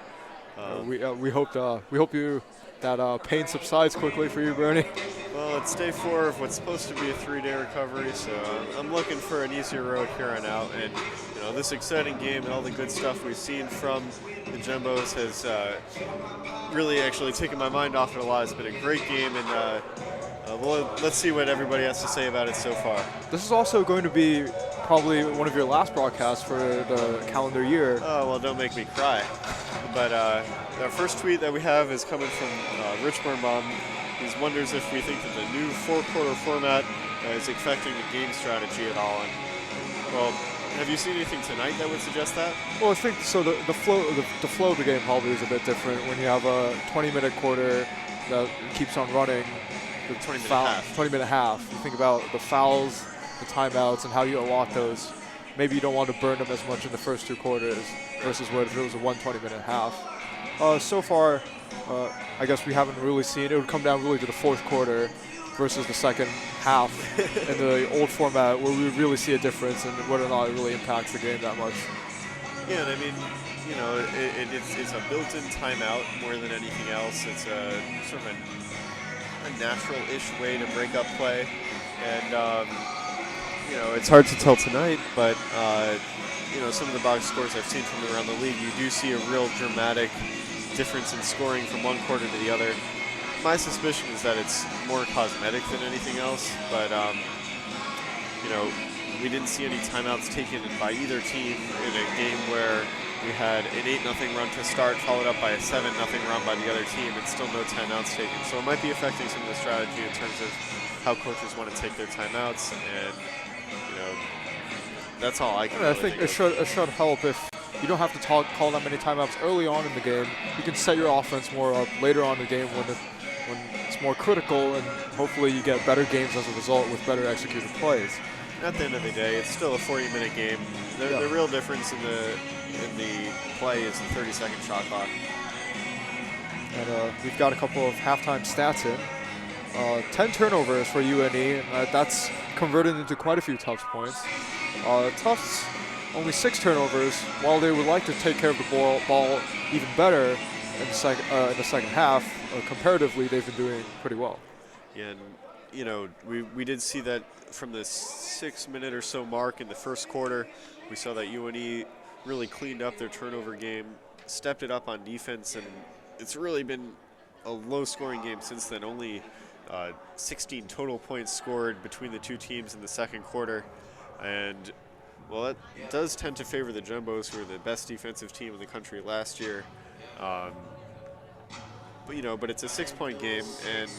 We hope that pain subsides quickly for you, Bernie. Well, it's day 4 of what's supposed to be a 3-day recovery, so I'm looking for an easier road here on out. And, you know, this exciting game and all the good stuff we've seen from the Jumbos has really actually taken my mind off it a lot. It's been a great game, and well, let's see what everybody has to say about it so far. This is also going to be probably one of your last broadcasts for the calendar year. Oh, well, don't make me cry. But our first tweet that we have is coming from Rich Birnbaum. He wonders if we think that the new 4-quarter format is affecting the game strategy at all. And, well, have you seen anything tonight that would suggest that? Well, I think so. The flow of the game probably is a bit different when you have a 20-minute quarter that keeps on running. The 20-minute half. You think about the fouls, the timeouts, and how you allot those. Maybe you don't want to burn them as much in the first 2 quarters versus what if it was a 120-minute half. So far, I guess we haven't really seen. It would come down really to the 4th quarter versus the second half in the old format, where we would really see a difference in whether or not it really impacts the game that much. Yeah, and I mean, you know, it's a built-in timeout more than anything else. It's a sort of a natural-ish way to break up play, and you know, it's hard to tell tonight, but you know, some of the box scores I've seen from around the league, you do see a real dramatic difference in scoring from one quarter to the other. My suspicion is that it's more cosmetic than anything else, but you know, we didn't see any timeouts taken by either team in a game where we had an 8-0 run to start, followed up by a 7-0 run by the other team, and still no timeouts taken. So it might be affecting some of the strategy in terms of how coaches want to take their timeouts, and you know, that's all I can. I think it should help if you don't have to call that many timeouts early on in the game. You can set your offense more up later on in the game when it's more critical, and hopefully you get better games as a result with better executed plays. At the end of the day, it's still a 40-minute game. The real difference in the play is the 30-second shot clock. And we've got a couple of halftime stats in. 10 turnovers for UNE, and that's converted into quite a few Tufts points. Tufts, only 6 turnovers. While they would like to take care of the ball even better in the second half, comparatively, they've been doing pretty well. Yeah, and you know, we did see that from the 6-minute or so mark in the first quarter. We saw that UNE really cleaned up their turnover game, stepped it up on defense, and it's really been a low-scoring game since then. Only 16 total points scored between the two teams in the second quarter. And, well, that does tend to favor the Jumbos, who were the best defensive team in the country last year. But, you know, but it's a 6-point game, and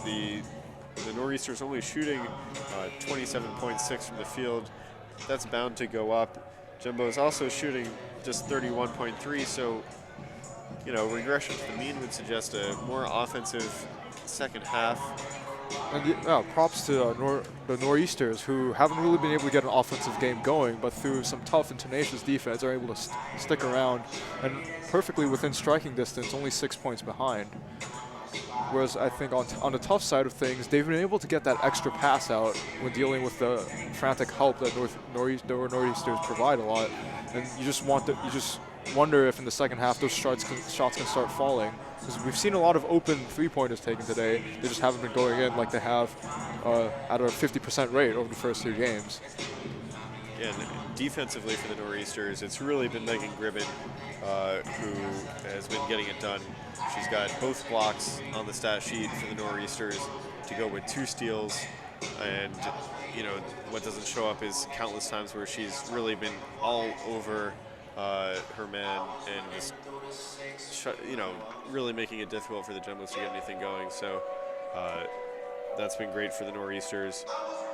the Nor'easters only shooting 27.6 from the field. That's bound to go up. Jumbo's also shooting just 31.3, so, you know, regression to the mean would suggest a more offensive second half. And props to the Nor'easters, who haven't really been able to get an offensive game going, but through some tough and tenacious defense are able to stick around and perfectly within striking distance, only 6 points behind. Whereas I think on the tough side of things, they've been able to get that extra pass out when dealing with the frantic help that Nor'easters provide a lot. And you just wonder if in the second half those shots can start falling. Because we've seen a lot of open three-pointers taken today. They just haven't been going in like they have at a 50% rate over the first 2 games. and defensively for the Nor'easters, it's really been Megan Gribben who has been getting it done. She's got both blocks on the stat sheet for the Nor'easters to go with 2 steals, and what doesn't show up is countless times where she's really been all over her man and just really making it difficult for the Jumbos to get anything going. So that's been great for the Nor'easters.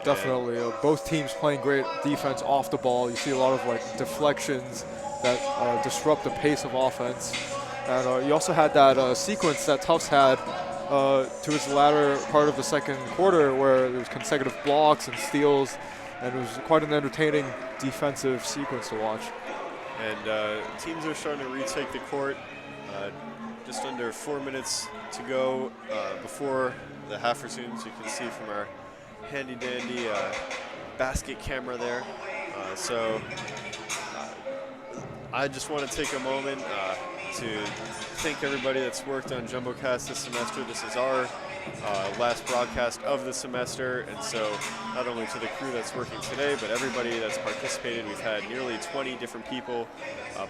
Definitely. Both teams playing great defense off the ball. You see a lot of deflections that disrupt the pace of offense. And you also had that sequence that Tufts had to its latter part of the second quarter where there was consecutive blocks and steals, and it was quite an entertaining defensive sequence to watch. And teams are starting to retake the court. Just under 4 minutes to go before the half resumes. You can see from our handy-dandy basket camera there. So I just want to take a moment to thank everybody that's worked on JumboCast this semester. This is our last broadcast of the semester, and so not only to the crew that's working today, but everybody that's participated. We've had nearly 20 different people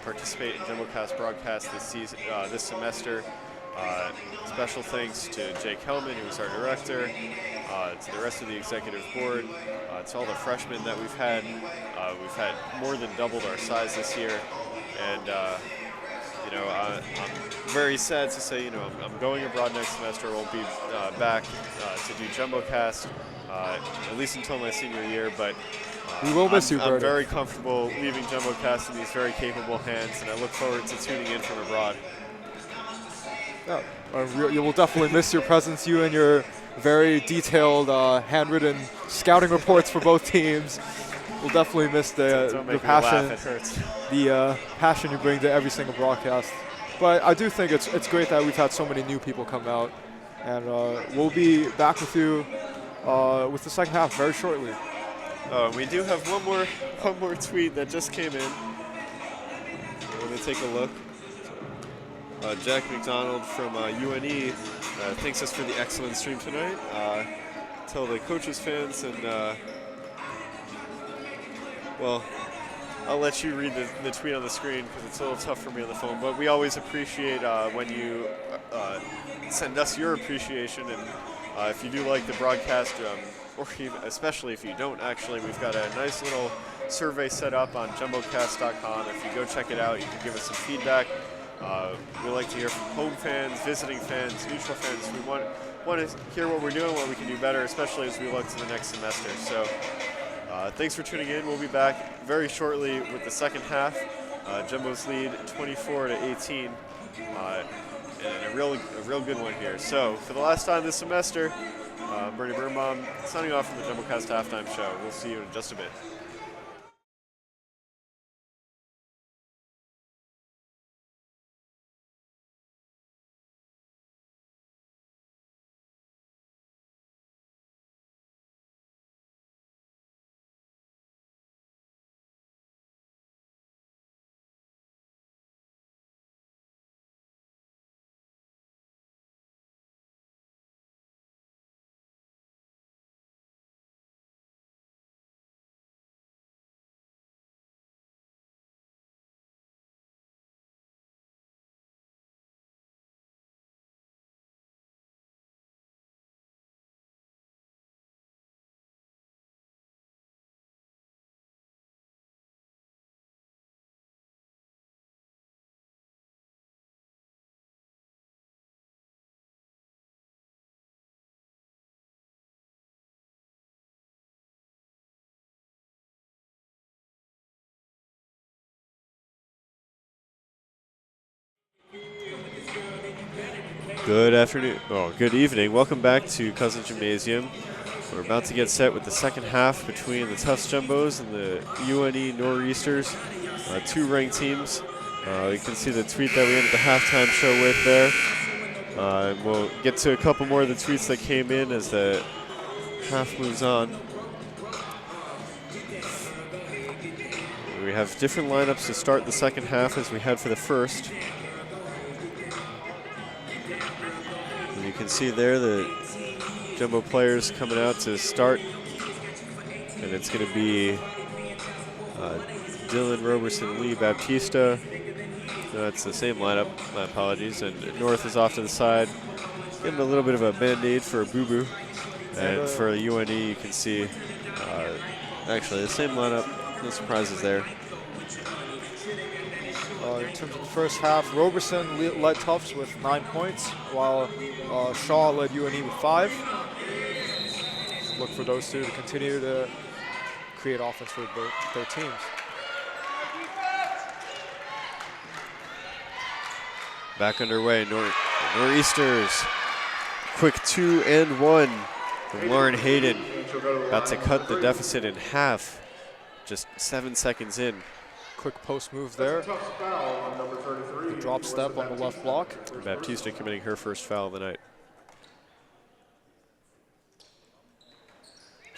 participate in JumboCast broadcast this semester. Special thanks to Jake Hellman, who is our director, to the rest of the executive board, to all the freshmen that we've had. We've had more than doubled our size this year, and I'm very sad to say, I'm going abroad next semester. I won't be back to do JumboCast, at least until my senior year, but we will miss you, I'm very comfortable leaving JumboCast in these very capable hands, and I look forward to tuning in from abroad. Yeah, you will definitely miss your presence, you and your very detailed, handwritten scouting reports for both teams. We'll definitely miss the passion. Laugh, it hurts. The passion you bring to every single broadcast. But I do think it's great that we've had so many new people come out, and we'll be back with you with the second half very shortly. We do have one more tweet that just came in. Let me take a look. Jack McDonald from UNE thanks us for the excellent stream tonight. Tell the coaches, fans, and well, I'll let you read the tweet on the screen because it's a little tough for me on the phone. But we always appreciate when you send us your appreciation, and if you do like the broadcast, or even, especially if you don't, actually, we've got a nice little survey set up on JumboCast.com. If you go check it out, you can give us some feedback. We like to hear from home fans, visiting fans, neutral fans. We want to hear what we're doing, what we can do better, especially as we look to the next semester. So thanks for tuning in. We'll be back very shortly with the second half. Jumbos lead 24-18, and a real good one here. So for the last time this semester, Bernie Birnbaum signing off from the JumboCast halftime show. We'll see you in just a bit. Good afternoon. Oh, good evening. Welcome back to Cousin Gymnasium. We're about to get set with the second half between the Tufts Jumbos and the UNE Nor'easters, 2 ranked teams. You can see the tweet that we ended the halftime show with there. We'll get to a couple more of the tweets that came in as the half moves on. We have different lineups to start the second half as we had for the first. And you can see there the Jumbo players coming out to start. And it's going to be Dylan, Roberson, Lee, Baptista. That's the same lineup. My apologies. And North is off to the side. Give him a little bit of a band-aid for a boo-boo. And for UNE, you can see actually the same lineup. No surprises there. In terms of the first half, Roberson led Tufts with 9 points, while Shaw led UNE with 5. Look for those two to continue to create offense for their teams. Back underway, Nor'easters. Quick 2 and 1 from Lauren Hayden. About to cut the deficit in half, just 7 seconds in. Quick post move there. The drop step on the left block. Baptista committing her first foul of the night.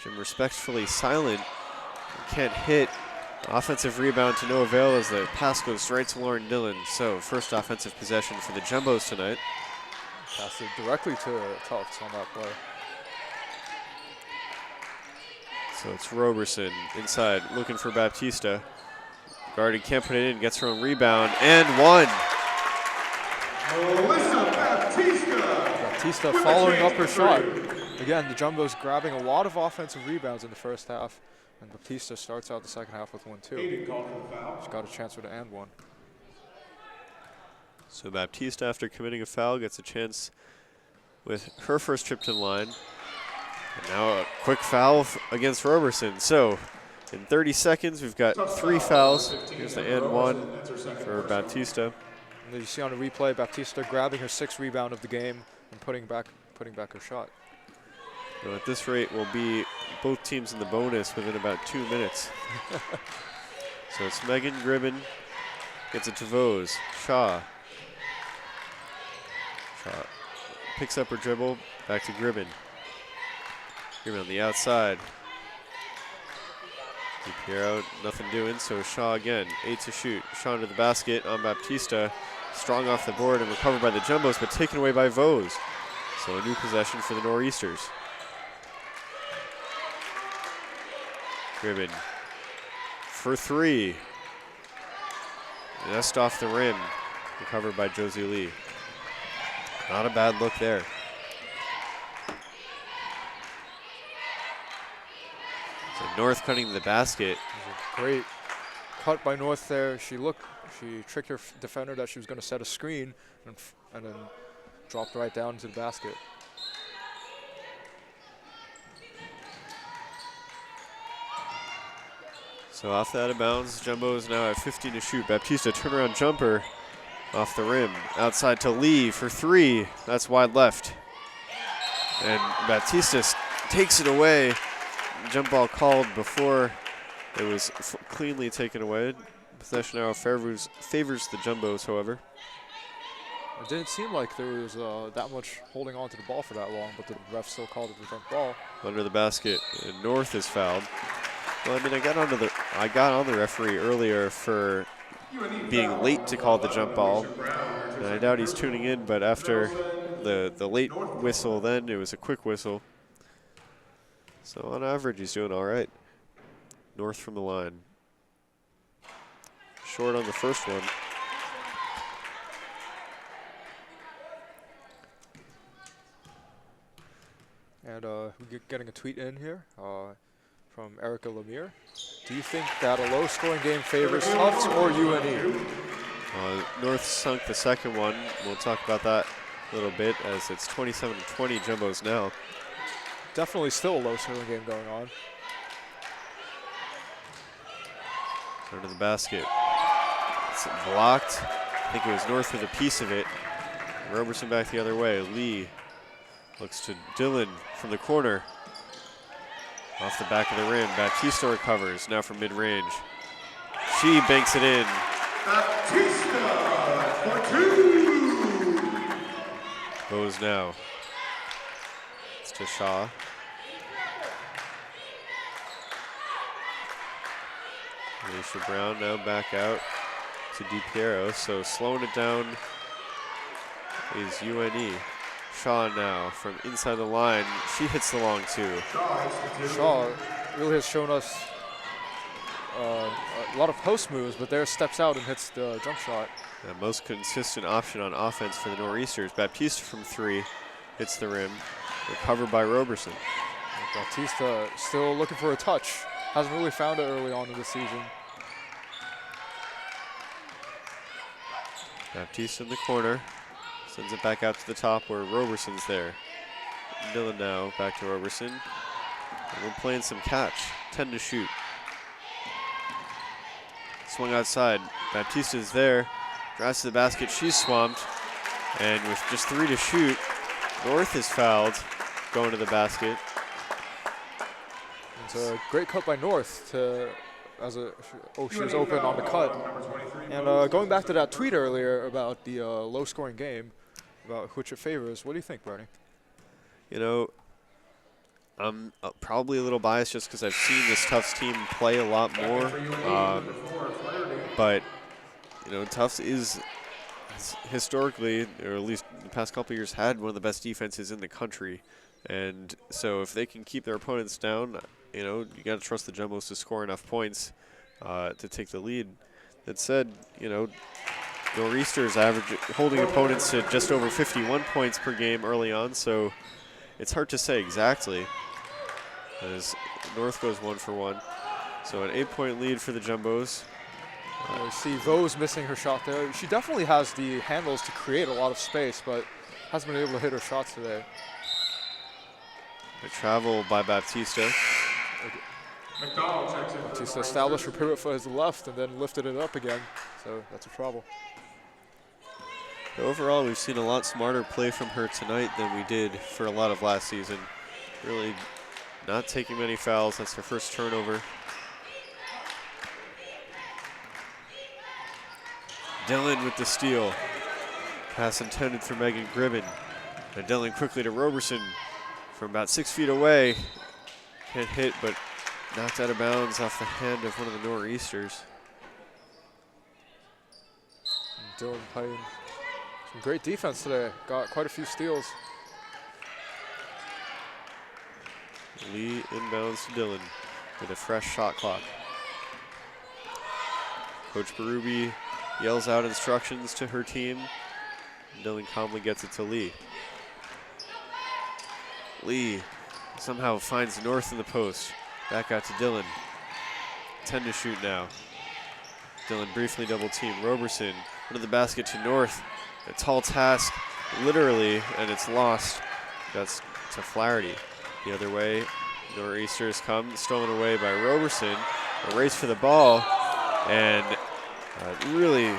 Jim respectfully silent. Can't hit. Offensive rebound to no avail as the pass goes right to Lauren Dillon. So first offensive possession for the Jumbos tonight. Passed it directly to Tufts on that play. So it's Roberson inside looking for Baptista. Guarded, can't put it in, gets her own rebound, and one. Baptista following up her shot. Again, the Jumbos grabbing a lot of offensive rebounds in the first half, and Baptista starts out the second half with 1, too. She's got a chance for the and one. So Baptista, after committing a foul, gets a chance with her first trip to the line. And now a quick foul against Roberson. So in 30 seconds, we've got 3 fouls. Here's the and one for Baptista. And you see on the replay, Baptista grabbing her 6th rebound of the game and putting back her shot. So at this rate, we'll be both teams in the bonus within about 2 minutes. So it's Megan Gribben, gets it to Vose. Shaw picks up her dribble, back to Gribben. Gribben on the outside. DiPiero, nothing doing, so Shaw again, 8 to shoot. Shaw into the basket on Baptista. Strong off the board and recovered by the Jumbos, but taken away by Vose. So a new possession for the Nor'easters. Gribben for 3. Just off the rim. Recovered by Josie Lee. Not a bad look there. So North cutting to the basket. Great cut by North there. She tricked her defender that she was going to set a screen and then dropped right down to the basket. So off the out of bounds, Jumbos now at 15 to shoot. Baptista turnaround jumper off the rim. Outside to Lee for 3. That's wide left. And Baptista takes it away. Jump ball called before it was cleanly taken away. Possession arrow favors the Jumbos, however. It didn't seem like there was that much holding on to the ball for that long, but the ref still called it a jump ball. Under the basket, and North is fouled. Well, I mean, I got on the referee earlier for being late to call the jump ball, and I doubt he's tuning in. But after the late whistle, then it was a quick whistle. So on average, he's doing all right. North from the line. Short on the first one. And we're getting a tweet in here from Erica Lemire. Do you think that a low-scoring game favors Tufts or UNE? North sunk the second one. We'll talk about that a little bit as it's 27-20 Jumbos now. Definitely still a low-scoring game going on. Under the basket. It's blocked. I think it was North with a piece of it. Roberson back the other way. Lee looks to Dillon from the corner. Off the back of the rim. Baptista recovers now from mid-range. She banks it in. Baptista for 2. Goes now. It's to Shaw. Alicia Brown now back out to DiPiero. So slowing it down is UNE. Shaw now from inside the line. She hits the long 2. Shaw really has shown us a lot of post moves, but there steps out and hits the jump shot. The most consistent option on offense for the Nor'easters. Baptista from 3 hits the rim, recovered by Roberson. Baptista still looking for a touch. Hasn't really found it early on in the season. Baptista in the corner, sends it back out to the top where Roberson's there. Dillon now back to Roberson. And we're playing some catch, 10 to shoot. Swung outside, Baptista's there, drives to the basket, she's swamped. And with just 3 to shoot, North is fouled, going to the basket. It's a great cut by North she was open on the cut. And going back to that tweet earlier about the low-scoring game, about which it favors, what do you think, Bernie? You know, I'm probably a little biased just because I've seen this Tufts team play a lot more. But, you know, Tufts is historically, or at least the past couple of years, had one of the best defenses in the country. And so if they can keep their opponents down, you know, you got to trust the Jumbos to score enough points to take the lead. That said, you know, Nor'easters holding opponents to just over 51 points per game early on, so it's hard to say exactly as North goes 1 for 1. So an 8-point lead for the Jumbos. You see Vose missing her shot there. She definitely has the handles to create a lot of space, but hasn't been able to hit her shots today. A travel by Baptista. Baptista established her pivot foot as the left and then lifted it up again, so that's a trouble. But overall, we've seen a lot smarter play from her tonight than we did for a lot of last season. Really not taking many fouls. That's her first turnover. Dillon with the steal. Pass intended for Megan Gribben. And Dillon quickly to Roberson from about 6 feet away. Can't hit, but knocked out of bounds off the hand of one of the Nor'easters. Dillon playing some great defense today. Got quite a few steals. Lee inbounds to Dillon with a fresh shot clock. Coach Berube yells out instructions to her team. Dillon calmly gets it to Lee. Lee somehow finds North in the post. Back out to Dillon. 10 to shoot now. Dillon briefly double team Roberson. Under the basket to North. A tall task, literally, and it's lost. That's to Flaherty. The other way, Nor'easters come, stolen away by Roberson. A race for the ball, and really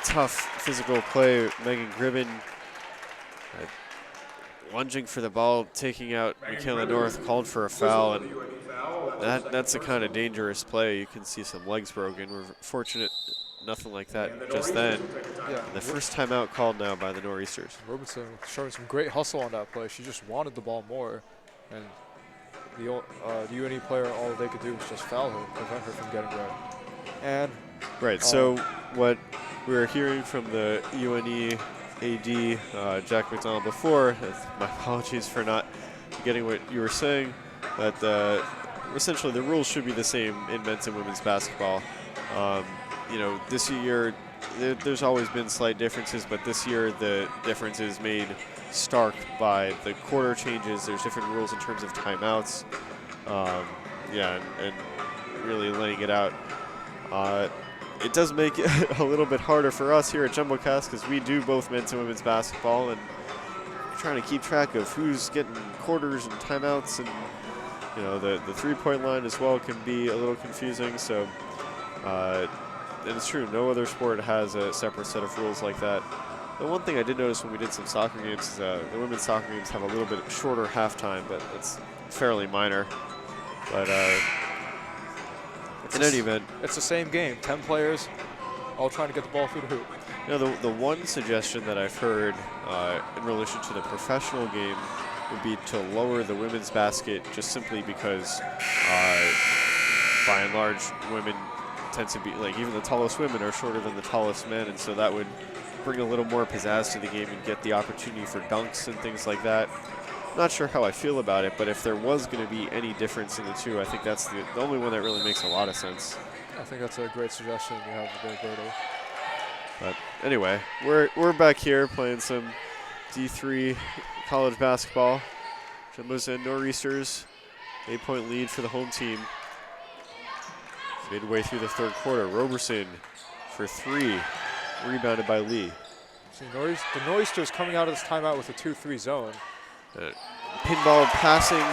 tough physical play. Megan Gribben lunging for the ball, taking out Michaela North, called for a foul, and that's a kind of dangerous play. You can see some legs broken. We're fortunate nothing like that just then. Yeah. The first timeout called now by the Nor'easters. Roberson showing some great hustle on that play. She just wanted the ball more, and the UNE player, all they could do was just foul her, prevent her from getting there. And right. So what we were hearing from the UNE AD Jack McDonald before. My apologies for not getting what you were saying, but essentially the rules should be the same in men's and women's basketball. You know, this year there's always been slight differences, but this year the difference is made stark by the quarter changes. There's different rules in terms of timeouts. Yeah, and really laying it out. It does make it a little bit harder for us here at JumboCast because we do both men's and women's basketball, and trying to keep track of who's getting quarters and timeouts, and you know the 3-point line as well can be a little confusing. So, and it's true, no other sport has a separate set of rules like that. The one thing I did notice when we did some soccer games is the women's soccer games have a little bit shorter halftime, but it's fairly minor. But in any event, it's the same game. 10 players, all trying to get the ball through the hoop. You know, the one suggestion that I've heard in relation to the professional game would be to lower the women's basket, just simply because, by and large, women tend to be, like, even the tallest women are shorter than the tallest men, and so that would bring a little more pizzazz to the game and get the opportunity for dunks and things like that. Not sure how I feel about it, but if there was going to be any difference in the two, I think that's the only one that really makes a lot of sense. I think that's a great suggestion you have there, Berto. But anyway, we're back here playing some D3 college basketball. Jumbos and Nor'easters, 8-point lead for the home team. Midway through the third quarter, Roberson for 3, rebounded by Lee. See, the Nor'easters coming out of this timeout with a 2-3 zone. Pinball passing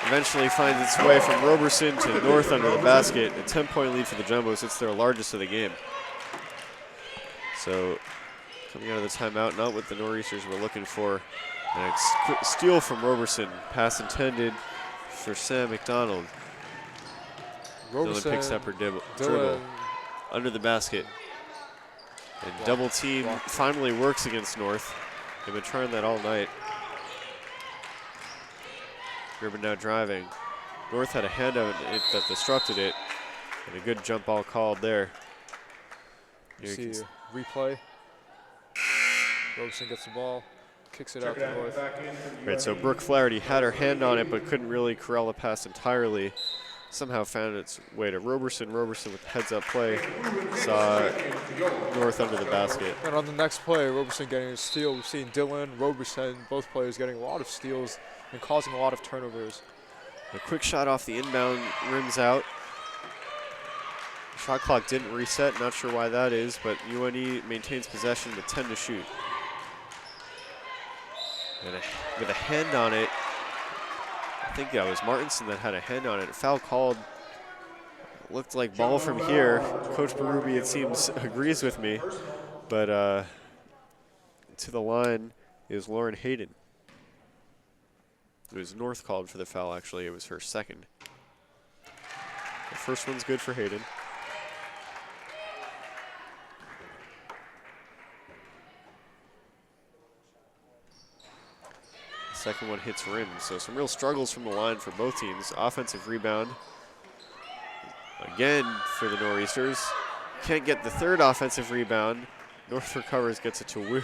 eventually finds its way from Roberson to North under the basket. A 10-point lead for the Jumbos. It's their largest of the game. So coming out of the timeout, not what the Nor'easters were looking for. And a steal from Roberson. Pass intended for Sam McDonald. Dylan picks up her dribble under the basket. And double team finally works against North. They've been trying that all night. Gribbon now driving. North had a hand on it that disrupted it. And a good jump ball called there. You see a replay. Roberson gets the ball, kicks it out to North. Right, so Brooke Flaherty had her hand on it but couldn't really corral the pass entirely. Somehow found its way to Roberson. Roberson with the heads-up play saw North under the basket. And on the next play, Roberson getting a steal. We've seen Dylan, Roberson, both players getting a lot of steals and causing a lot of turnovers. A quick shot off the inbound, rims out. Shot clock didn't reset, not sure why that is, but UNE maintains possession with 10 to shoot. And with a hand on it, I think that was Martinson that had a hand on it. A foul called. Looked like ball from here. Coach Berube, it seems, agrees with me. But to the line is Lauren Hayden. It was North called for the foul, actually. It was her second. The first one's good for Hayden. Second one hits rim, so some real struggles from the line for both teams. Offensive rebound again for the Nor'easters. Can't get the third offensive rebound. North recovers, gets it to Wu.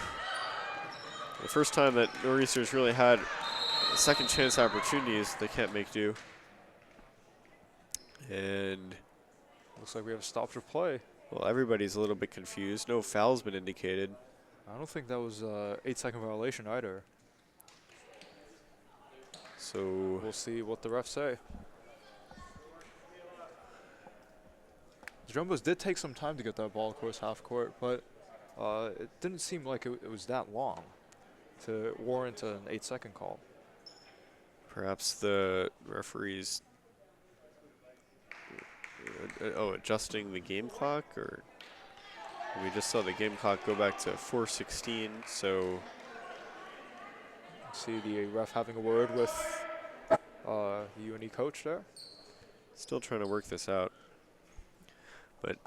The first time that Nor'easters really had second chance opportunities, they can't make do. And looks like we have a stop for play. Well, everybody's a little bit confused. No foul's been indicated. I don't think that was an 8-second violation either. So we'll see what the refs say. The Jumbos did take some time to get that ball across half court, but it didn't seem like it was that long to warrant an 8-second call. Perhaps the referees adjusting the game clock, or we just saw the game clock go back to 4:16, so see the ref having a word with the UNE coach there. Still trying to work this out. But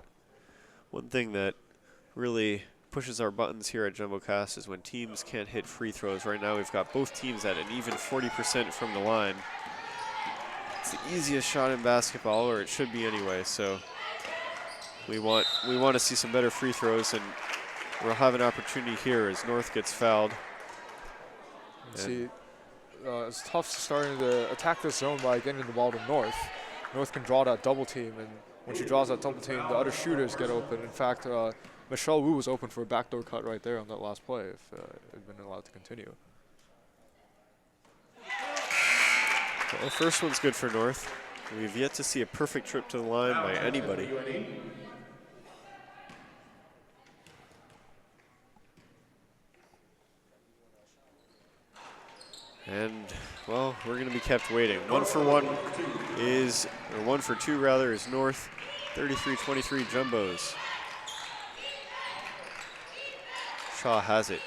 one thing that really pushes our buttons here at JumboCast is when teams can't hit free throws. Right now we've got both teams at an even 40% from the line. It's the easiest shot in basketball, or it should be anyway, so we want to see some better free throws, and we'll have an opportunity here as North gets fouled. See, it's Tufts starting to attack this zone by getting the ball to North. North can draw that double team, and when she draws that double team, the other shooters get open. In fact, Michelle Wu was open for a backdoor cut right there on that last play if it had been allowed to continue. Well, the first one's good for North. We've yet to see a perfect trip to the line by anybody. And, well, we're going to be kept waiting. 1 for 2 rather, is North. 33-23 Jumbos. Shaw has it.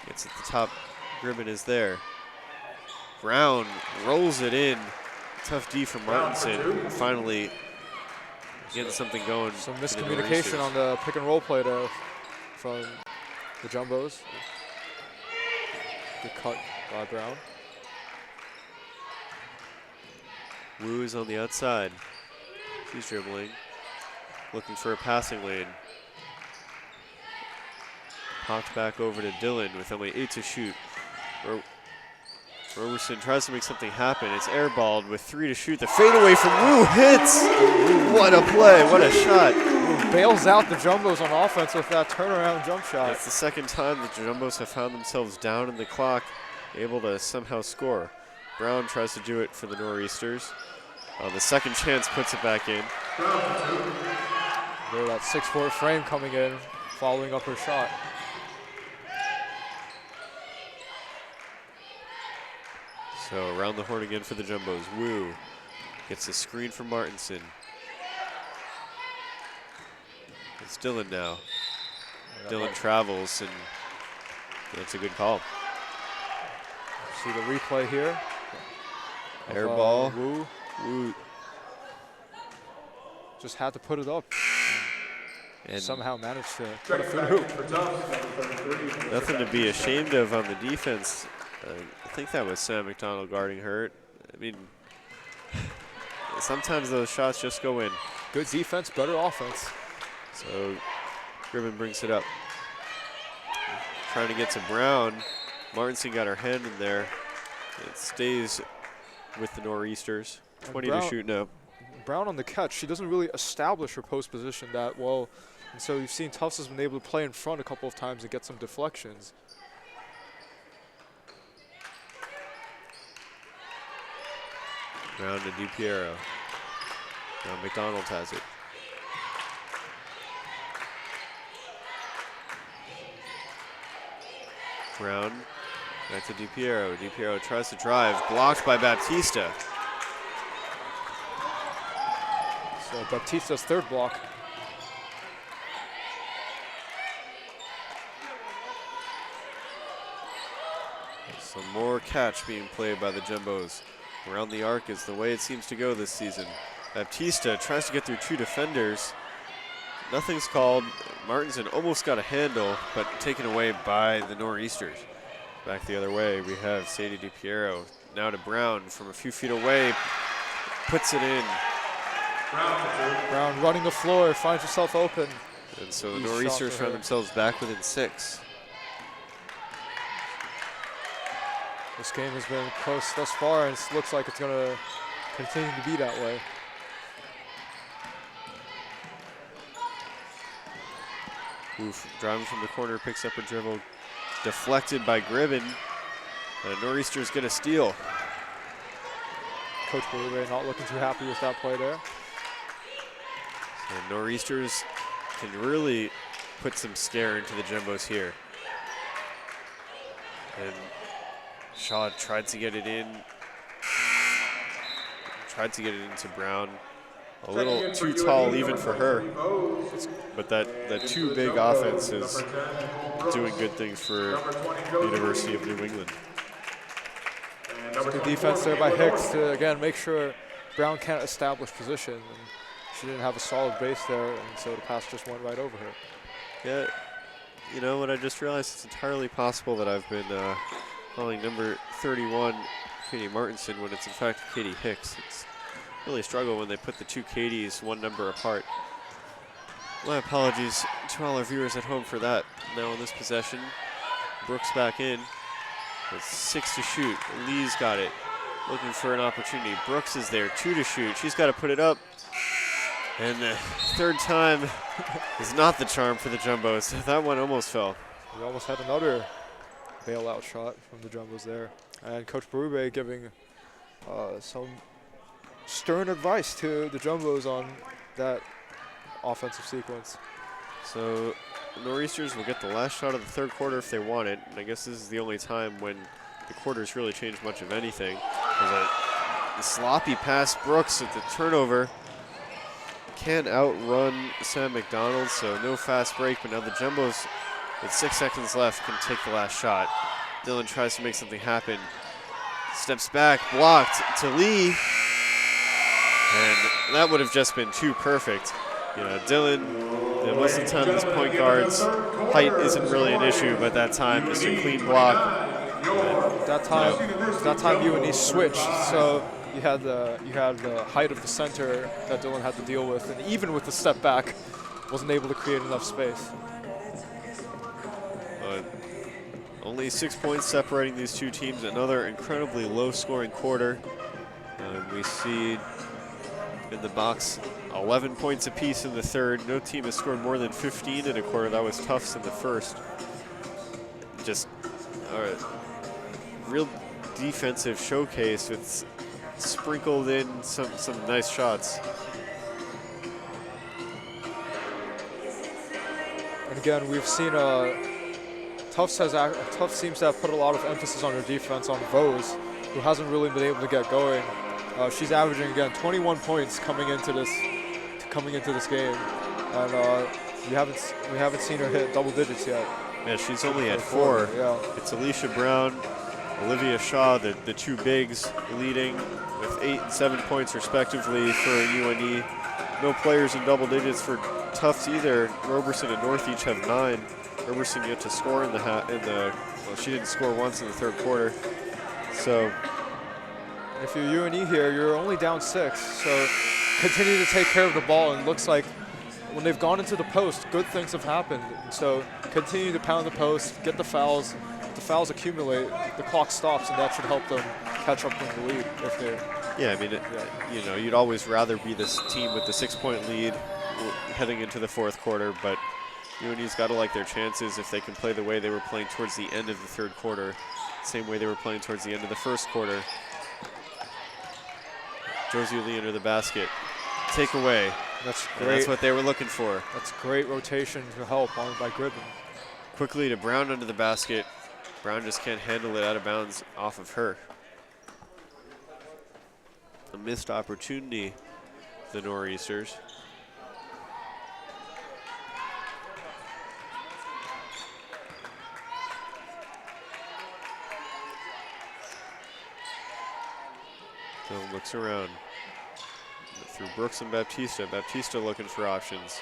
Gets at the top. Gribbon is there. Brown rolls it in. Tough D from Martinson. Finally getting something going. Some miscommunication on the pick and roll play there from the Jumbos. Good cut by Brown. Wu is on the outside. She's dribbling. Looking for a passing lane. Popped back over to Dylan with only 8 to shoot. Roberson tries to make something happen. It's airballed with 3 to shoot. The fadeaway from Wu hits. What a play. What a shot. Wu bails out the Jumbos on offense with that turnaround jump shot. That's the second time the Jumbos have found themselves down in the clock, able to somehow score. Brown tries to do it for the Nor'easters. The second chance puts it back in. There, that 6'4" frame coming in, following up her shot. So around the horn again for the Jumbos. Wu gets a screen from Martinson. It's Dillon now. Dillon travels, and that's a good call. See the replay here. Air ball. Wu Wu just had to put it up. and somehow managed to put it through the hoop. nothing to be ashamed of on the defense. I think that was Sam McDonald guarding her. I mean, sometimes those shots just go in. Good defense, better offense. So Gribben brings it up. Trying to get to Brown. Martinson got her hand in there. It stays with the Nor'easters. 20 to shoot now. Brown on the catch. She doesn't really establish her post position that well. And so you've seen Tufts has been able to play in front a couple of times and get some deflections. Brown to DiPiero. Now McDonald has it. Brown back to DiPiero. DiPiero tries to drive, blocked by Baptista. So Baptista's third block. Some more catch being played by the Jumbos. Around the arc is the way it seems to go this season. Baptista tries to get through two defenders. Nothing's called. Martinson almost got a handle, but taken away by the Nor'easters. Back the other way, we have Sadie DiPiero. Now to Brown from a few feet away. Puts it in. Brown running the floor, finds herself open. And so the Nor'easters found themselves back within 6. This game has been close thus far, and it looks like it's going to continue to be that way. Oof, driving from the corner, picks up a dribble. Deflected by Gribben. And the Nor'easters get a steal. Coach Berube not looking too happy with that play there. And Nor'easters can really put some scare into the Jumbos here. And Shaw tried to get it in. Tried to get it into Brown. A little too tall even for her. But that too big offense is doing good things for the University of New England. Good defense there by Hicks to, again, make sure Brown can't establish position. And she didn't have a solid base there, and so the pass just went right over her. Yeah, you know what I just realized? It's entirely possible that I've been calling number 31 Katie Martinson when it's in fact Katie Hicks. It's really a struggle when they put the two Katies one number apart. My apologies to all our viewers at home for that. Now in this possession, Brooks back in. With 6 to shoot. Lee's got it. Looking for an opportunity. Brooks is there, 2 to shoot. She's got to put it up. And the third time is not the charm for the Jumbos. That one almost fell. We almost had another bailout shot from the Jumbos there. And Coach Berube giving some stern advice to the Jumbos on that offensive sequence. So the Nor'easters will get the last shot of the third quarter if they want it. And I guess this is the only time when the quarters really change much of anything. There's a sloppy pass. Brooks with the turnover. Can't outrun Sam McDonald, so no fast break. But now the Jumbos, with 6 seconds left, can take the last shot. Dillon tries to make something happen. Steps back, blocked to Lee. And that would have just been too perfect. You know, Dillon, most of the time this point guard's height isn't really an issue, but that time, just a clean block. That time you and he switched, so you had the height of the center that Dillon had to deal with, and even with the step back, wasn't able to create enough space. Only 6 points separating these two teams. Another incredibly low-scoring quarter. We see in the box 11 points apiece in the third. No team has scored more than 15 in a quarter. That was Tufts in the first. Just a real defensive showcase with sprinkled in some nice shots. And again, we've seen Tufts seems to have put a lot of emphasis on her defense on Vose, who hasn't really been able to get going. She's averaging again 21 points coming into this game, and we haven't seen her hit double digits yet. Yeah, she's only at 4. Yeah. It's Alicia Brown, Olivia Shaw, the two bigs leading with 8 and 7 points respectively for UNE. No players in double digits for Tufts either. Roberson and North each have 9. Roberson yet to score well, she didn't score once in the third quarter. So if you're UNE here, you're only down 6, so continue to take care of the ball, and it looks like when they've gone into the post, good things have happened. And so continue to pound the post, get the fouls. If the fouls accumulate, the clock stops, and that should help them catch up with the lead. If they, yeah, I mean, you know, you'd always rather be this team with the 6-point lead heading into the fourth quarter, but UNE's got to like their chances if they can play the way they were playing towards the end of the third quarter, same way they were playing towards the end of the first quarter. Josie Lee under the basket. Take away. That's great. And that's what they were looking for. That's great rotation to help by Gribben. Quickly to Brown under the basket. Brown just can't handle it out of bounds off of her. A missed opportunity, the Nor'easters. Dylan looks around. Through Brooks and Baptista. Baptista looking for options.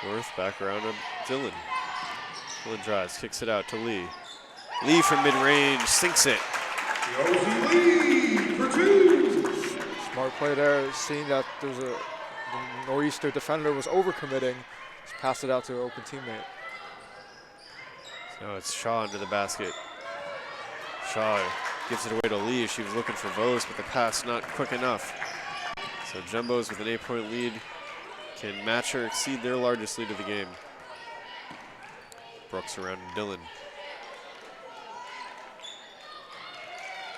North back around to Dylan. Dylan drives, kicks it out to Lee. Lee from mid-range, sinks it. Lee for 2. Smart play there, seeing that the Nor'easter defender was overcommitting. Just passed it out to an open teammate. So it's Shaw under the basket. Shaw gives it away to Lee. She was looking for Vose, but the pass not quick enough. So Jumbos with an 8-point lead can match or exceed their largest lead of the game. Brooks around to Dylan.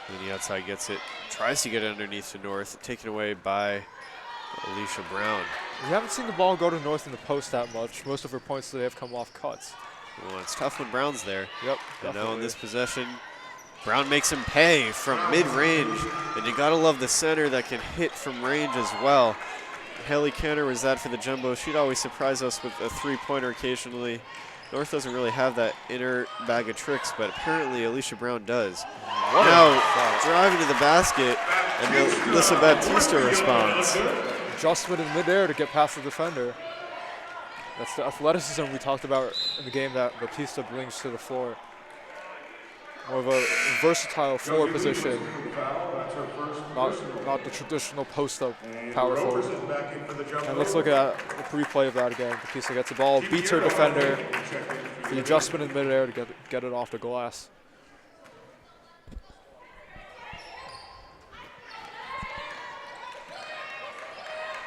And the outside gets it, tries to get it underneath to North, taken away by Alicia Brown. We haven't seen the ball go to North in the post that much. Most of her points today have come off cuts. Well, it's tough when Brown's there. Yep, and now in this possession, Brown makes him pay from mid-range, and you gotta love the center that can hit from range as well. Haley Cantor was that for the Jumbo. She'd always surprise us with a 3-pointer occasionally. North doesn't really have that inner bag of tricks, but apparently Alicia Brown does. Now driving to the basket, and Alyssa Baptista responds. Adjustment in midair to get past the defender. That's the athleticism we talked about in the game that Baptista brings to the floor. More of a versatile floor position, not the traditional post-up power forward. And let's look at the replay of that again. Baptista gets the ball, beats her defender, the adjustment in midair to get it off the glass.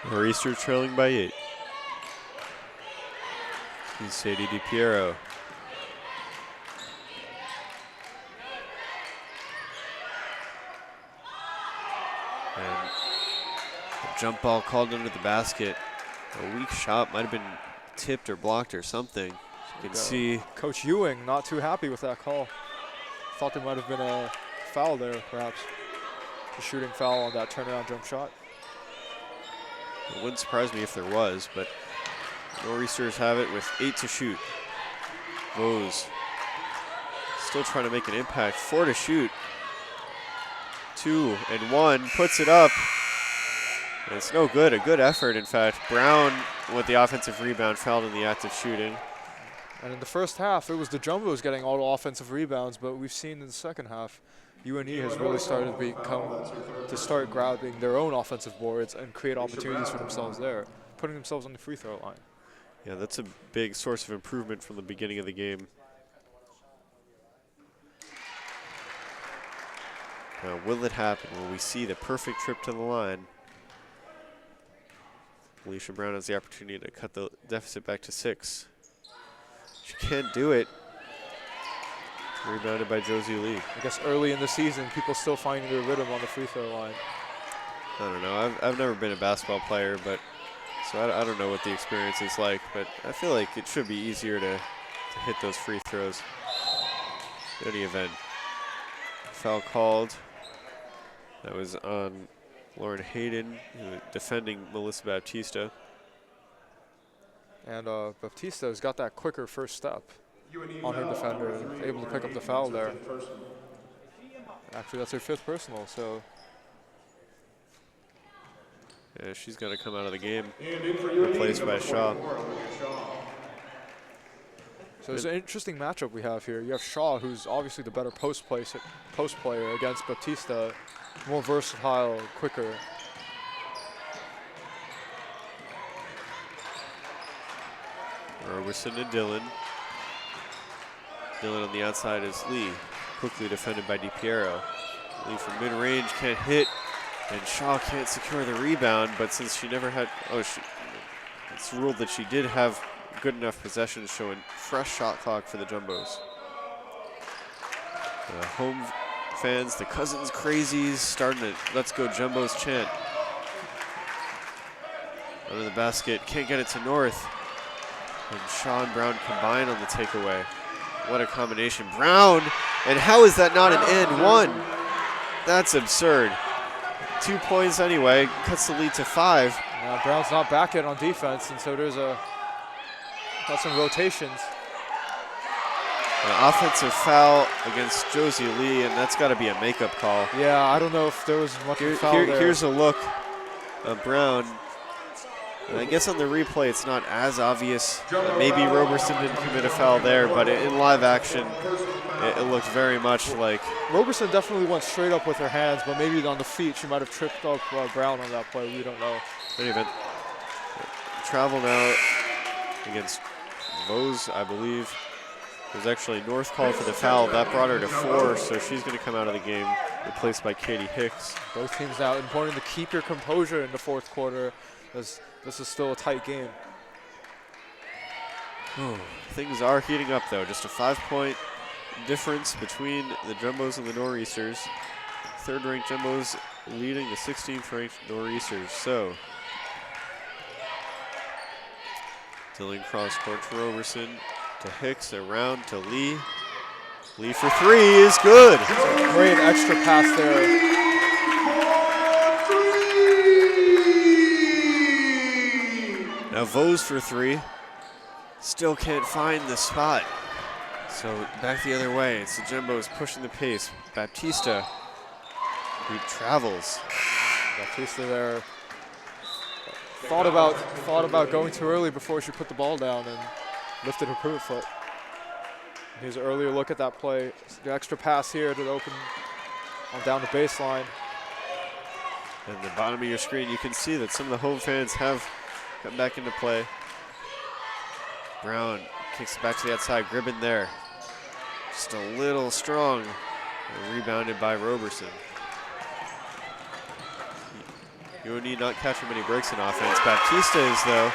Nor'easter trailing by 8. Here's Sadie DiPiero. And a jump ball called under the basket. A weak shot, might have been tipped or blocked or something. You can see Coach Ewing not too happy with that call. Thought there might have been a foul there, perhaps. A shooting foul on that turnaround jump shot. It wouldn't surprise me if there was, but Nor'easters have it with 8 to shoot. Vose still trying to make an impact. 4 to shoot. 2 and 1, puts it up. And it's no good, a good effort, in fact. Brown with the offensive rebound, fouled in the act of shooting. And in the first half, it was the Jumbos getting all the offensive rebounds, but we've seen in the second half, UNE has really started to start grabbing their own offensive boards and create opportunities for themselves there, putting themselves on the free throw line. Yeah, that's a big source of improvement from the beginning of the game. Now, will it happen? Will we see the perfect trip to the line? Alicia Brown has the opportunity to cut the deficit back to 6. She can't do it. Rebounded by Josie Lee. I guess early in the season, people still finding their rhythm on the free throw line. I don't know. I've never been a basketball player, but so I don't know what the experience is like, but I feel like it should be easier to hit those free throws in any event. Foul called. That was on Lauren Hayden, who was defending Melissa Baptista. And Baptista's got that quicker first step on her defender, able to pick up the foul there. Actually, that's her 5th personal, so. Yeah, she's going to come out of the game, replaced by Shaw. So it's an interesting matchup we have here. You have Shaw, who's obviously the better post player against Baptista, more versatile, quicker. Roberson and Dillon. Dillon on the outside is Lee, quickly defended by DiPiero. Lee from mid-range can't hit, and Shaw can't secure the rebound, but since she never had, it's ruled that she did have good enough possession, showing fresh shot clock for the Jumbos. The home fans, the Cousins crazies, starting to "Let's Go Jumbos" chant. Under the basket, can't get it to North. And Shaw and Brown combine on the takeaway. What a combination. Brown, and how is that not an and one? That's absurd. 2 points anyway, cuts the lead to 5. Now Brown's not back yet on defense, and so there's got some rotations. An offensive foul against Josie Lee, and that's got to be a makeup call. Yeah, I don't know if there was much of a foul there. Here's a look of Brown. And I guess on the replay it's not as obvious. Maybe Roberson didn't commit a foul there, but in live action, it looked very much like. Roberson definitely went straight up with her hands, but maybe on the feet she might have tripped up Brown on that play. We don't know. In any event, travel now against Vose, I believe. There's actually North called for the foul. That brought her to 4, so she's going to come out of the game, replaced by Katie Hicks. Both teams now important to keep your composure in the 4th quarter, as this is still a tight game. Things are heating up, though. Just a 5-point difference between the Jumbos and the Nor'easters. 3rd-ranked Jumbos leading the 16th-ranked Nor'easters. So, Dillon cross court for Roberson to Hicks, around to Lee. Lee for 3 is good. Great extra pass there. Now Vose for 3. Still can't find the spot. So back the other way. It's the Jumbos pushing the pace. Baptista, who travels. Baptista there thought about going too early before she put the ball down and lifted her pivot foot. Here's an earlier look at that play. The extra pass here to open on down the baseline. At the bottom of your screen, you can see that some of the home fans have come back into play. Brown kicks it back to the outside. Gribben there. Just a little strong. And rebounded by Roberson. UNE not catching many breaks in offense. Baptista is, though.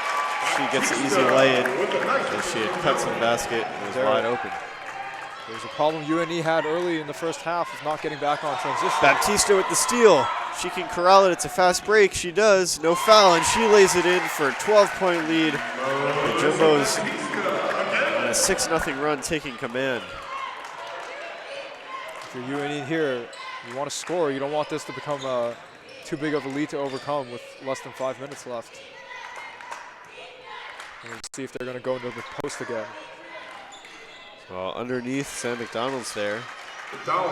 She gets an easy lay-in. And she had cut some basket and was wide open. There's a problem UNE had early in the first half of not getting back on transition. Baptista with the steal. She can corral it. It's a fast break. She does. No foul, and she lays it in for a 12-point lead. The Jumbos on a 6-0 run, taking command. If you're UNE here, you want to score. You don't want this to become too big of a lead to overcome with less than 5 minutes left. And we'll see if they're going to go into the post again. Well, underneath, Sam McDonald's there.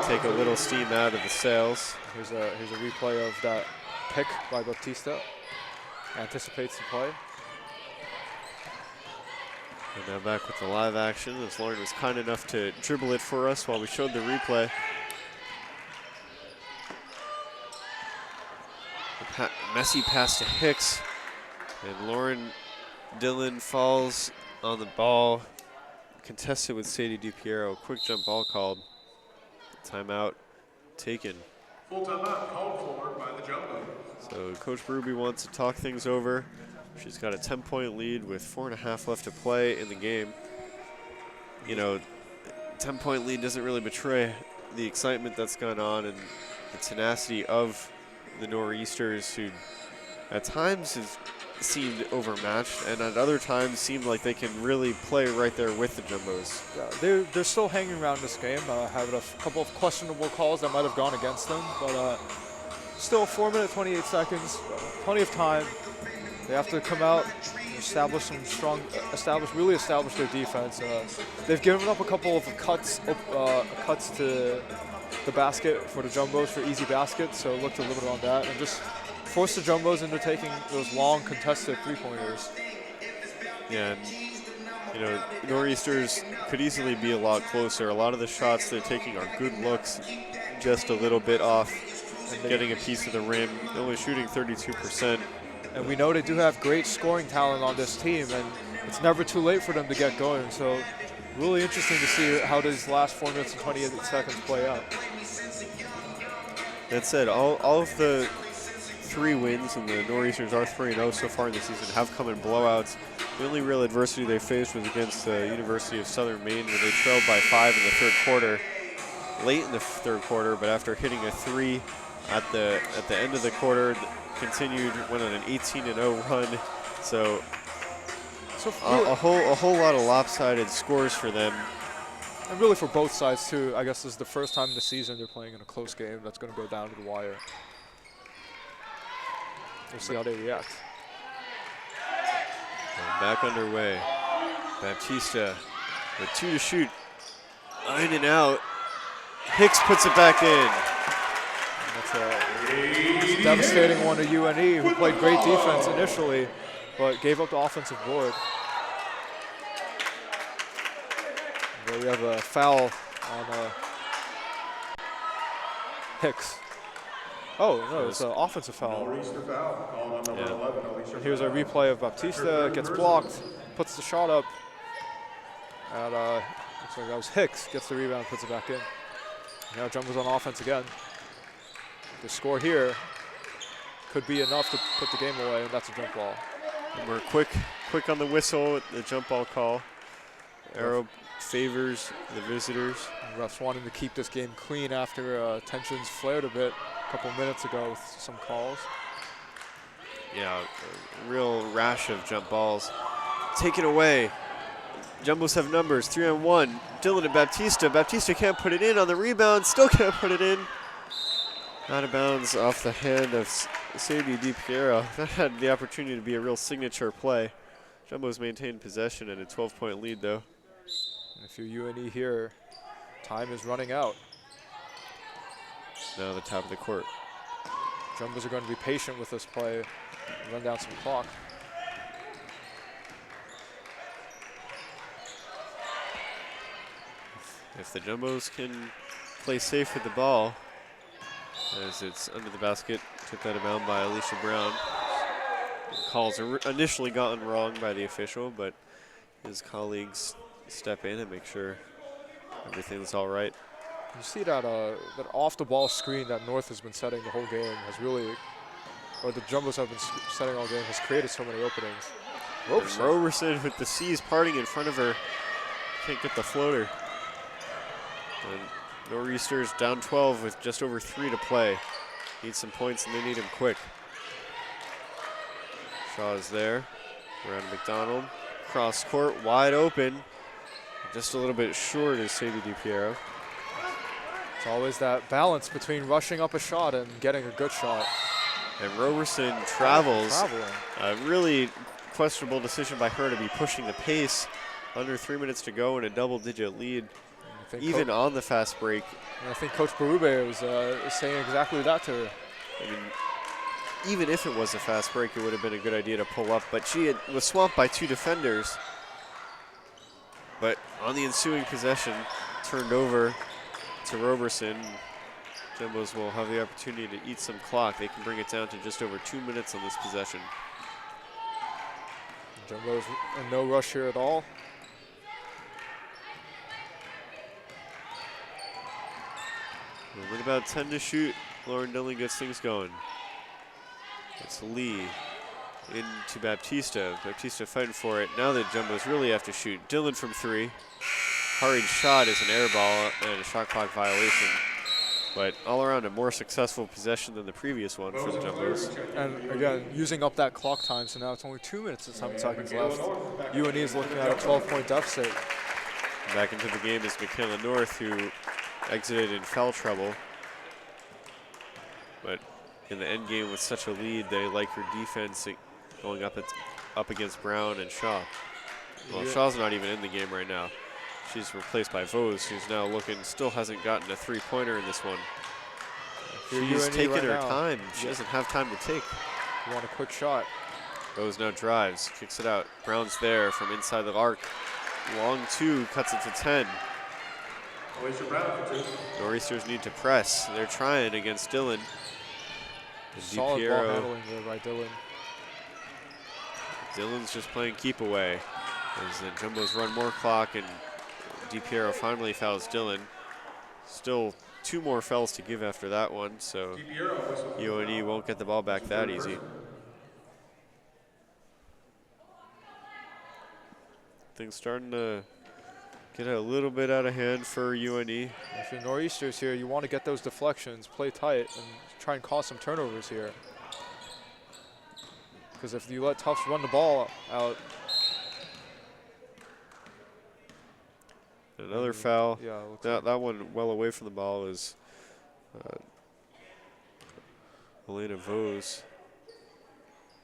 Take a little steam out of the sails. Here's a replay of that pick by Baptista. Anticipates the play. And now back with the live action, as Lauren was kind enough to dribble it for us while we showed the replay. Messy pass to Hicks, and Lauren Dillon falls on the ball. Contested with Sadie DiPiero. Quick jump ball called. Timeout taken Full timeout called for by the Jumbos. So Coach Berube wants to talk things over. She's got a 10-point lead with 4.5 left to play in the game. You know, 10-point lead doesn't really betray the excitement that's gone on and the tenacity of the Nor'easters, who at times have seemed overmatched and at other times seemed like they can really play right there with the Jumbos. Yeah, they're still hanging around this game, having a couple of questionable calls that might have gone against them, but still 4 minutes, 28 seconds, plenty of time. They have to come out, establish some strong, really establish their defense. They've given up a couple of cuts to the basket for the Jumbos for easy baskets, so look to limit on that and just force the Jumbos into taking those long contested three-pointers. Yeah, and, you know, Nor'easters could easily be a lot closer. A lot of the shots they're taking are good looks, just a little bit off, getting a piece of the rim, only shooting 32%. And we know they do have great scoring talent on this team, and it's never too late for them to get going. So really interesting to see how these last 4 minutes and 28 seconds play out. That said, all of the 3 wins, and the Nor'easters are 3-0 so far in the season, have come in blowouts. The only real adversity they faced was against the University of Southern Maine, where they trailed by 5 in the third quarter, late in the third quarter, but after hitting a 3 at the end of the quarter, went on an 18-0 run. So a whole lot of lopsided scores for them. And really for both sides too. I guess this is the first time this season they're playing in a close game that's going to go down to the wire. We'll see how they react. And back underway. Baptista with 2 to shoot. In and out. Hicks puts it back in. That's a devastating one to UNE, who played great defense initially, but gave up the offensive board. There we have a foul on Hicks. Oh, no, it's an offensive foul. And here's a replay of Baptista, gets blocked, puts the shot up, and looks like that was Hicks, gets the rebound, puts it back in. Now Jumbos on offense again. The score here could be enough to put the game away, and that's a jump ball. And we're quick on the whistle, the jump ball call. Arrow favors the visitors. Refs wanting to keep this game clean after tensions flared a bit a couple minutes ago with some calls. Yeah, a real rash of jump balls. Taken away. Jumbos have numbers, 3-on-1. Dylan and Baptista. Baptista can't put it in on the rebound, still can't put it in. Out of bounds off the hand of Sadie DiPiero. That had the opportunity to be a real signature play. Jumbos maintained possession and a 12-point lead, though. And if you're UNE here, time is running out. Now the top of the court. Jumbos are going to be patient with this play, run down some clock. If the Jumbos can play safe with the ball, as it's under the basket, tipped out of bounds by Alicia Brown. Calls are initially gotten wrong by the official, but his colleagues step in and make sure everything's all right. You see that that off-the-ball screen that North has been setting the whole game has really, or the Jumbos have been setting all game, has created so many openings. Roberson with the C's parting in front of her. Can't get the floater. And Nor'easters down 12 with just over 3 to play. Need some points and they need them quick. Shaw is there. Around McDonald. Cross court, wide open. Just a little bit short is Sadie DiPiero. It's always that balance between rushing up a shot and getting a good shot. And Roberson travels. Traveling. A really questionable decision by her to be pushing the pace. Under 3 minutes to go and a double-digit lead. Even on the fast break. And I think Coach Berube was saying exactly that to her. I mean, even if it was a fast break, it would have been a good idea to pull up, but she was swamped by 2 defenders. But on the ensuing possession, turned over to Roberson. Jumbos will have the opportunity to eat some clock. They can bring it down to just over 2 minutes on this possession. Jumbos in no rush here at all. With about 10 to shoot Lauren Dillon gets things going. It's Lee into Baptista. Baptista fighting for it. Now the Jumbos really have to shoot. Dillon from 3. Hurried shot is an air ball and a shot clock violation. But all around a more successful possession than the previous one for the Jumbos. And again, using up that clock time, so now it's only 2 minutes and 7 seconds left. UNE is looking at a 12-point deficit. Back into the game is Michaela North, who exited in foul trouble. But in the end game with such a lead, they like her defense going up against Brown and Shaw. Well, Shaw's not even in the game right now. She's replaced by Vose, who's now still hasn't gotten a 3-pointer in this one. She's taking her time. She doesn't have time to take. You want a quick shot. Vose now drives, kicks it out. Brown's there from inside the arc. Long 2, cuts it to 10. Nor'easters need to press. They're trying against Dillon. Solid ball handling there by Dillon. Dillon's just playing keep away. As the Jumbos run more clock, and DiPiero finally fouls Dillon. Still 2 more fouls to give after that one, so UNE won't get the ball back that easy. Things starting to get a little bit out of hand for UNE. If you're Nor'easters here, you want to get those deflections, play tight, and try and cause some turnovers here. Because if you let Tufts run the ball out. Another foul. Yeah, that one well away from the ball is Elena Vose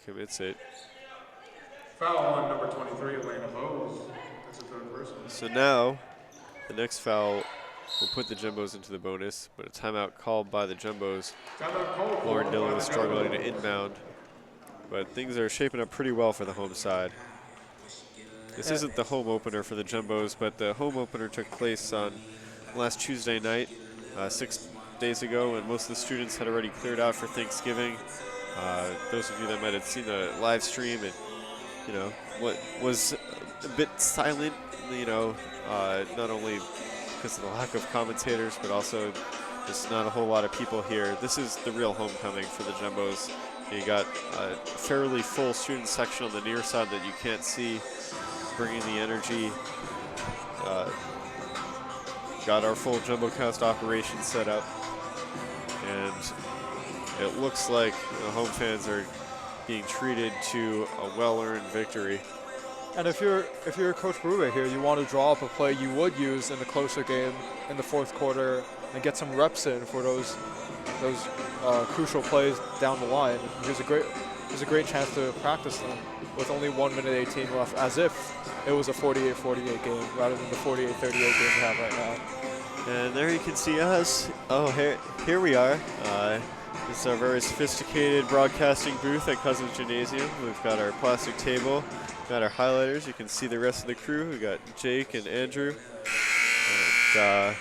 commits it. Foul on number 23, Elena Vose. That's a third person. So now the next foul will put the Jumbos into the bonus, but a timeout called by the Jumbos. Lauren Dillon was struggling to inbound, but things are shaping up pretty well for the home side. This isn't the home opener for the Jumbos, but the home opener took place on last Tuesday night, 6 days ago, and most of the students had already cleared out for Thanksgiving. Those of you that might have seen the live stream, and what was a bit silent, not only because of the lack of commentators, but also just not a whole lot of people here. This is the real homecoming for the Jumbos. You got a fairly full student section on the near side that you can't see, bringing the energy. Got our full JumboCast operation set up, and it looks like the home fans are being treated to a well-earned victory. And if you're Coach Berube here, you want to draw up a play you would use in the closer game in the 4th quarter and get some reps in for those crucial plays down the line. There's a great chance to practice them with only 1 minute 18 left, as if it was a 48-48 game rather than the 48-38 game we have right now. And there you can see us. Oh, here we are. This is our very sophisticated broadcasting booth at Cousins Gymnasium. We've got our plastic table, got our highlighters. You can see the rest of the crew. We got Jake and Andrew. And,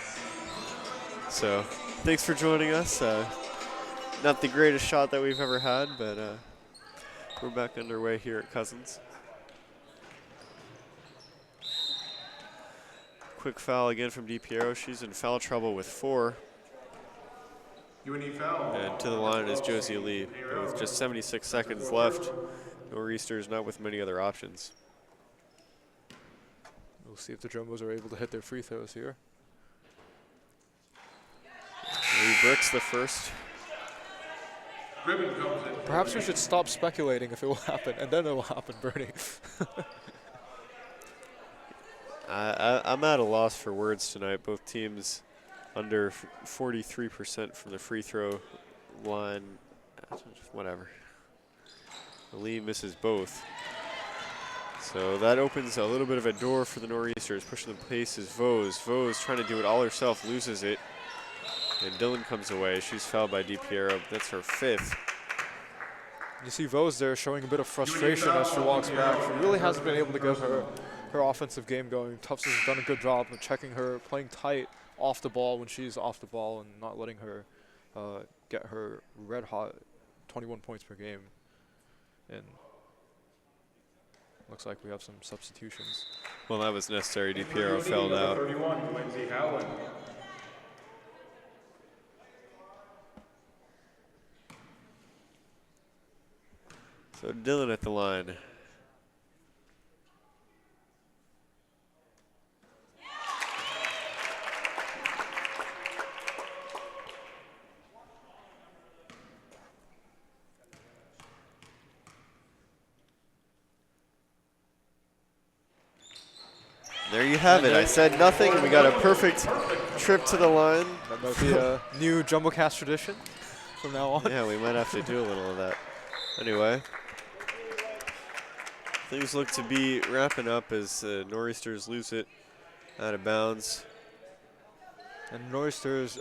so thanks for joining us. Not the greatest shot that we've ever had, but we're back underway here at Cousins. Quick foul again from DiPiero. She's in foul trouble with 4. And to the line is Josie Lee. With just 76 seconds left, Nor'easters not with many other options. We'll see if the Jumbos are able to hit their free throws here. Lee bricks the first. Perhaps we should stop speculating if it will happen, and then it will happen, Bernie. I'm at a loss for words tonight. Both teams under 43% from the free throw line. Whatever. Lee misses both. So that opens a little bit of a door for the Nor'easters. Pushing the pace is Vose. Vose trying to do it all herself, loses it. And Dillon comes away. She's fouled by DiPiero. That's her 5th. You see Vose there showing a bit of frustration as she walks back. She really hasn't been able to get her offensive game going. Tufts has done a good job of checking her, playing tight off the ball when she's off the ball, and not letting her get her red hot 21 points per game. And looks like we have some substitutions. Well, that was necessary. DiPiero fouled out. 31, Lindsay Howland. So Dylan at the line. There you have it. I said nothing, and we got a perfect trip to the line. That might be a new JumboCast tradition from now on. Yeah, we might have to do a little of that. Anyway, things look to be wrapping up as Nor'easters lose it out of bounds. And Nor'easters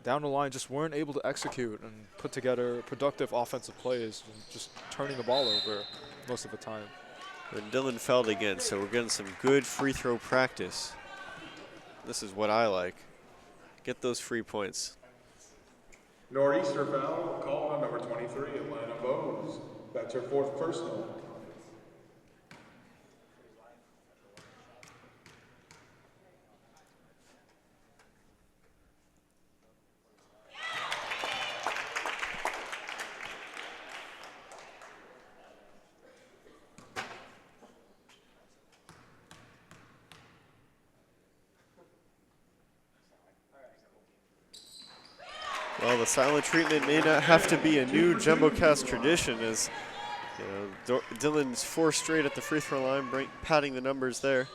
down the line just weren't able to execute and put together productive offensive plays, and just turning the ball over most of the time. And Dylan fouled again, so we're getting some good free throw practice. This is what I like. Get those free points. Nor'easter foul called on number 23, Atlanta Bose. That's her 4th personal. Well, the silent treatment may not have to be a new JumboCast tradition, as Dylan's 4 straight at the free throw line, padding the numbers there.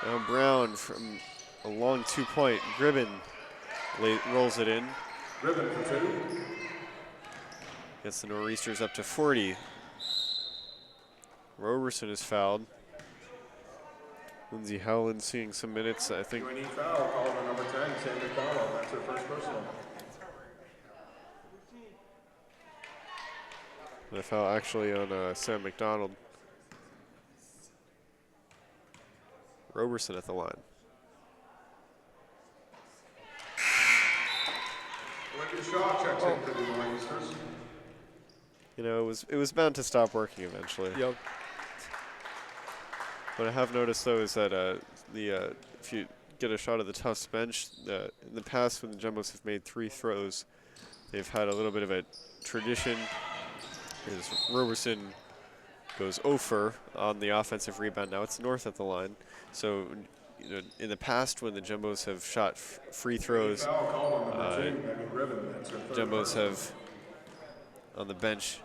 Now Brown from a long 2-point. Gribben rolls it in. Gribben for 2. Gets the Nor'easters up to 40. Roberson is fouled. Lindsay Howland seeing some minutes, I think. UNE foul called on number 10, Sam McDonald. That's her 1st personal. The foul actually on Sam McDonald. Roberson at the line. Olivia Shaw checks in for the Nor'easters. You know, it was bound to stop working eventually. Yep. What I have noticed though is that if you get a shot of the Tufts bench, in the past when the Jumbos have made 3 throws, they've had a little bit of a tradition. Is Roberson goes 0 for on the offensive rebound. Now it's North at the line. So, in the past when the Jumbos have shot free throws, Jumbos have on the bench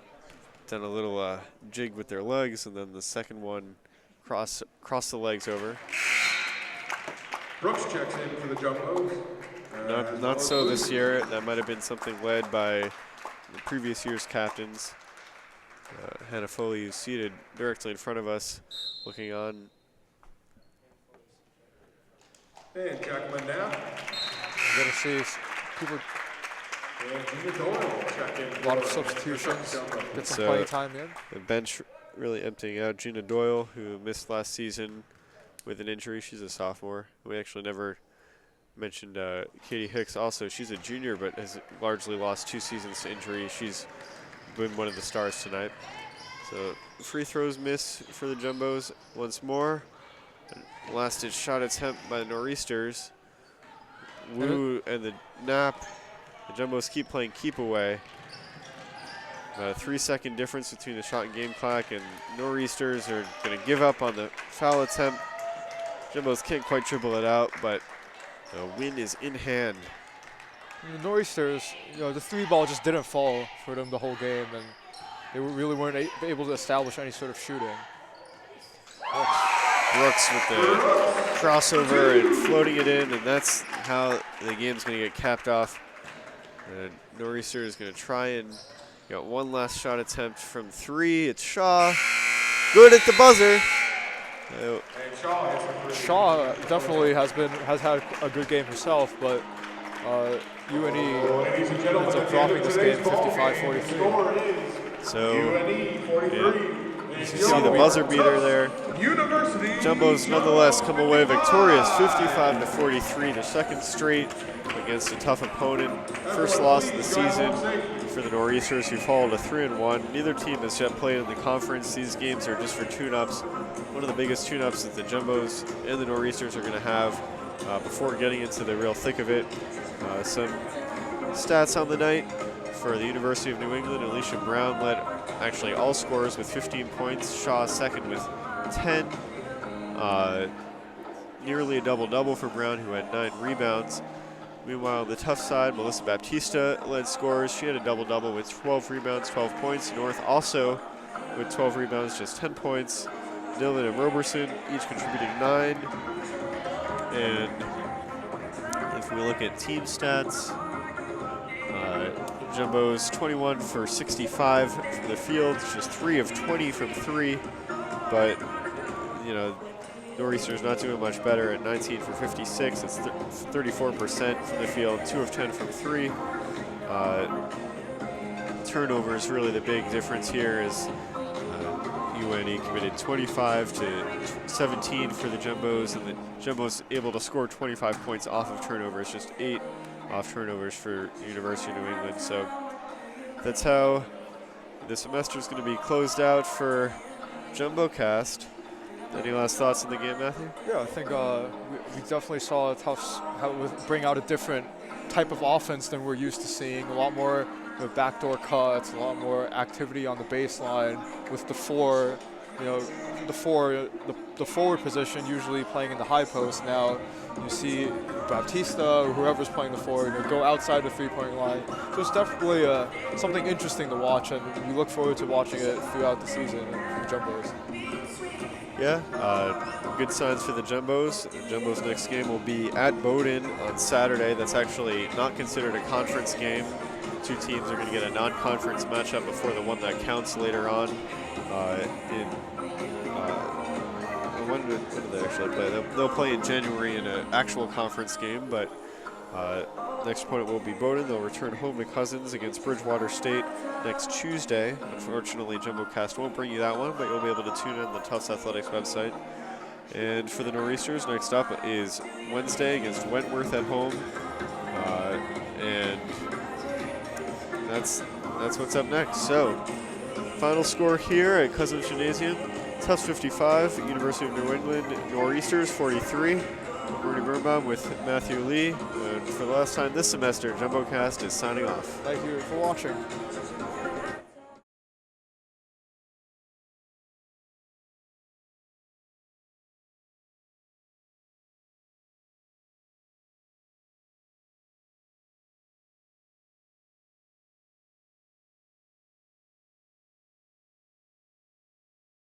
done a little jig with their legs, and then the second one cross the legs over. Brooks checks in for the Jumbos. Not so this year. That might have been something led by the previous year's captains. Hannah Foley is seated directly in front of us, looking on. And Jacqueline Knapp. We're going to see people, And Gina Doyle check in. a lot of substitutions, get some playing time in. The bench really emptying out. Gina Doyle, who missed last season with an injury. She's a sophomore. We actually never mentioned Katie Hicks also. She's a junior, but has largely lost 2 seasons to injury. She's been one of the stars tonight. So free throws miss for the Jumbos once more. Last shot attempt by the Nor'easters. Wu and the Knapp. The Jumbos keep playing keep away. About a 3-second difference between the shot and game clock, and Nor'easters are going to give up on the foul attempt. Jumbos can't quite dribble it out, but the win is in hand. The Nor'easters, the 3-ball just didn't fall for them the whole game, and they really weren't able to establish any sort of shooting. Brooks with the crossover and floating it in, and that's how the game's going to get capped off. The Nor'easter is going to try and got one last shot attempt from 3. It's Shaw. Good at the buzzer. Shaw definitely has had a good game herself, but UNE ends up dropping this game 55-43. So, you see the buzzer beater there. Jumbos nonetheless come away victorious, 55-43, the second straight against a tough opponent. First loss of the season for the Nor'easters, who followed a 3-1. Neither team has yet played in the conference. These games are just for tune-ups. One of the biggest tune-ups that the Jumbos and the Nor'easters are going to have before getting into the real thick of it. Some stats on the night. For the University of New England, Alicia Brown led actually all scorers with 15 points. Shaw second with 10. Nearly a double-double for Brown, who had 9 rebounds. Meanwhile, on the Tufts side, Melissa Baptista led scorers. She had a double-double with 12 rebounds, 12 points. North also with 12 rebounds, just 10 points. Dillon and Roberson each contributing 9. And if we look at team stats, Jumbos 21 for 65 from the field, just 3 of 20 from 3, but you know, Nor'easter's not doing much better at 19 for 56. It's 34% from the field, 2 of 10 from 3. Turnovers really the big difference here is UNE committed 25 to 17 for the Jumbos, and the Jumbos able to score 25 points off of turnovers, just 8 off turnovers for University of New England. So that's how the semester is going to be closed out for JumboCast. Any last thoughts on the game, Matthew? Yeah, I think we definitely saw Tufts bring out a different type of offense than we're used to seeing. A lot more backdoor cuts, a lot more activity on the baseline with the 4. The forward position usually playing in the high post. Now you see Baptista or whoever's playing the 4, go outside the 3-point line. So it's definitely something interesting to watch, and we look forward to watching it throughout the season from Jumbos. Yeah, good signs for the Jumbos. The Jumbos' next game will be at Bowdoin on Saturday. That's actually not considered a conference game. 2 teams are going to get a non-conference matchup before the one that counts later on. When do they actually play? They'll play in January in an actual conference game, but next opponent will be Bowdoin. They'll return home to Cousins against Bridgewater State next Tuesday. Unfortunately, JumboCast won't bring you that one, but you'll be able to tune in on the Tufts Athletics website. And for the Nor'easters, next up is Wednesday against Wentworth at home. And that's what's up next. So, final score here at Cousins Gymnasium. Tufts 55, University of New England, Nor'easters 43. Rudy Birnbaum with Matthew Lee. And for the last time this semester, JumboCast is signing off. Thank you for watching.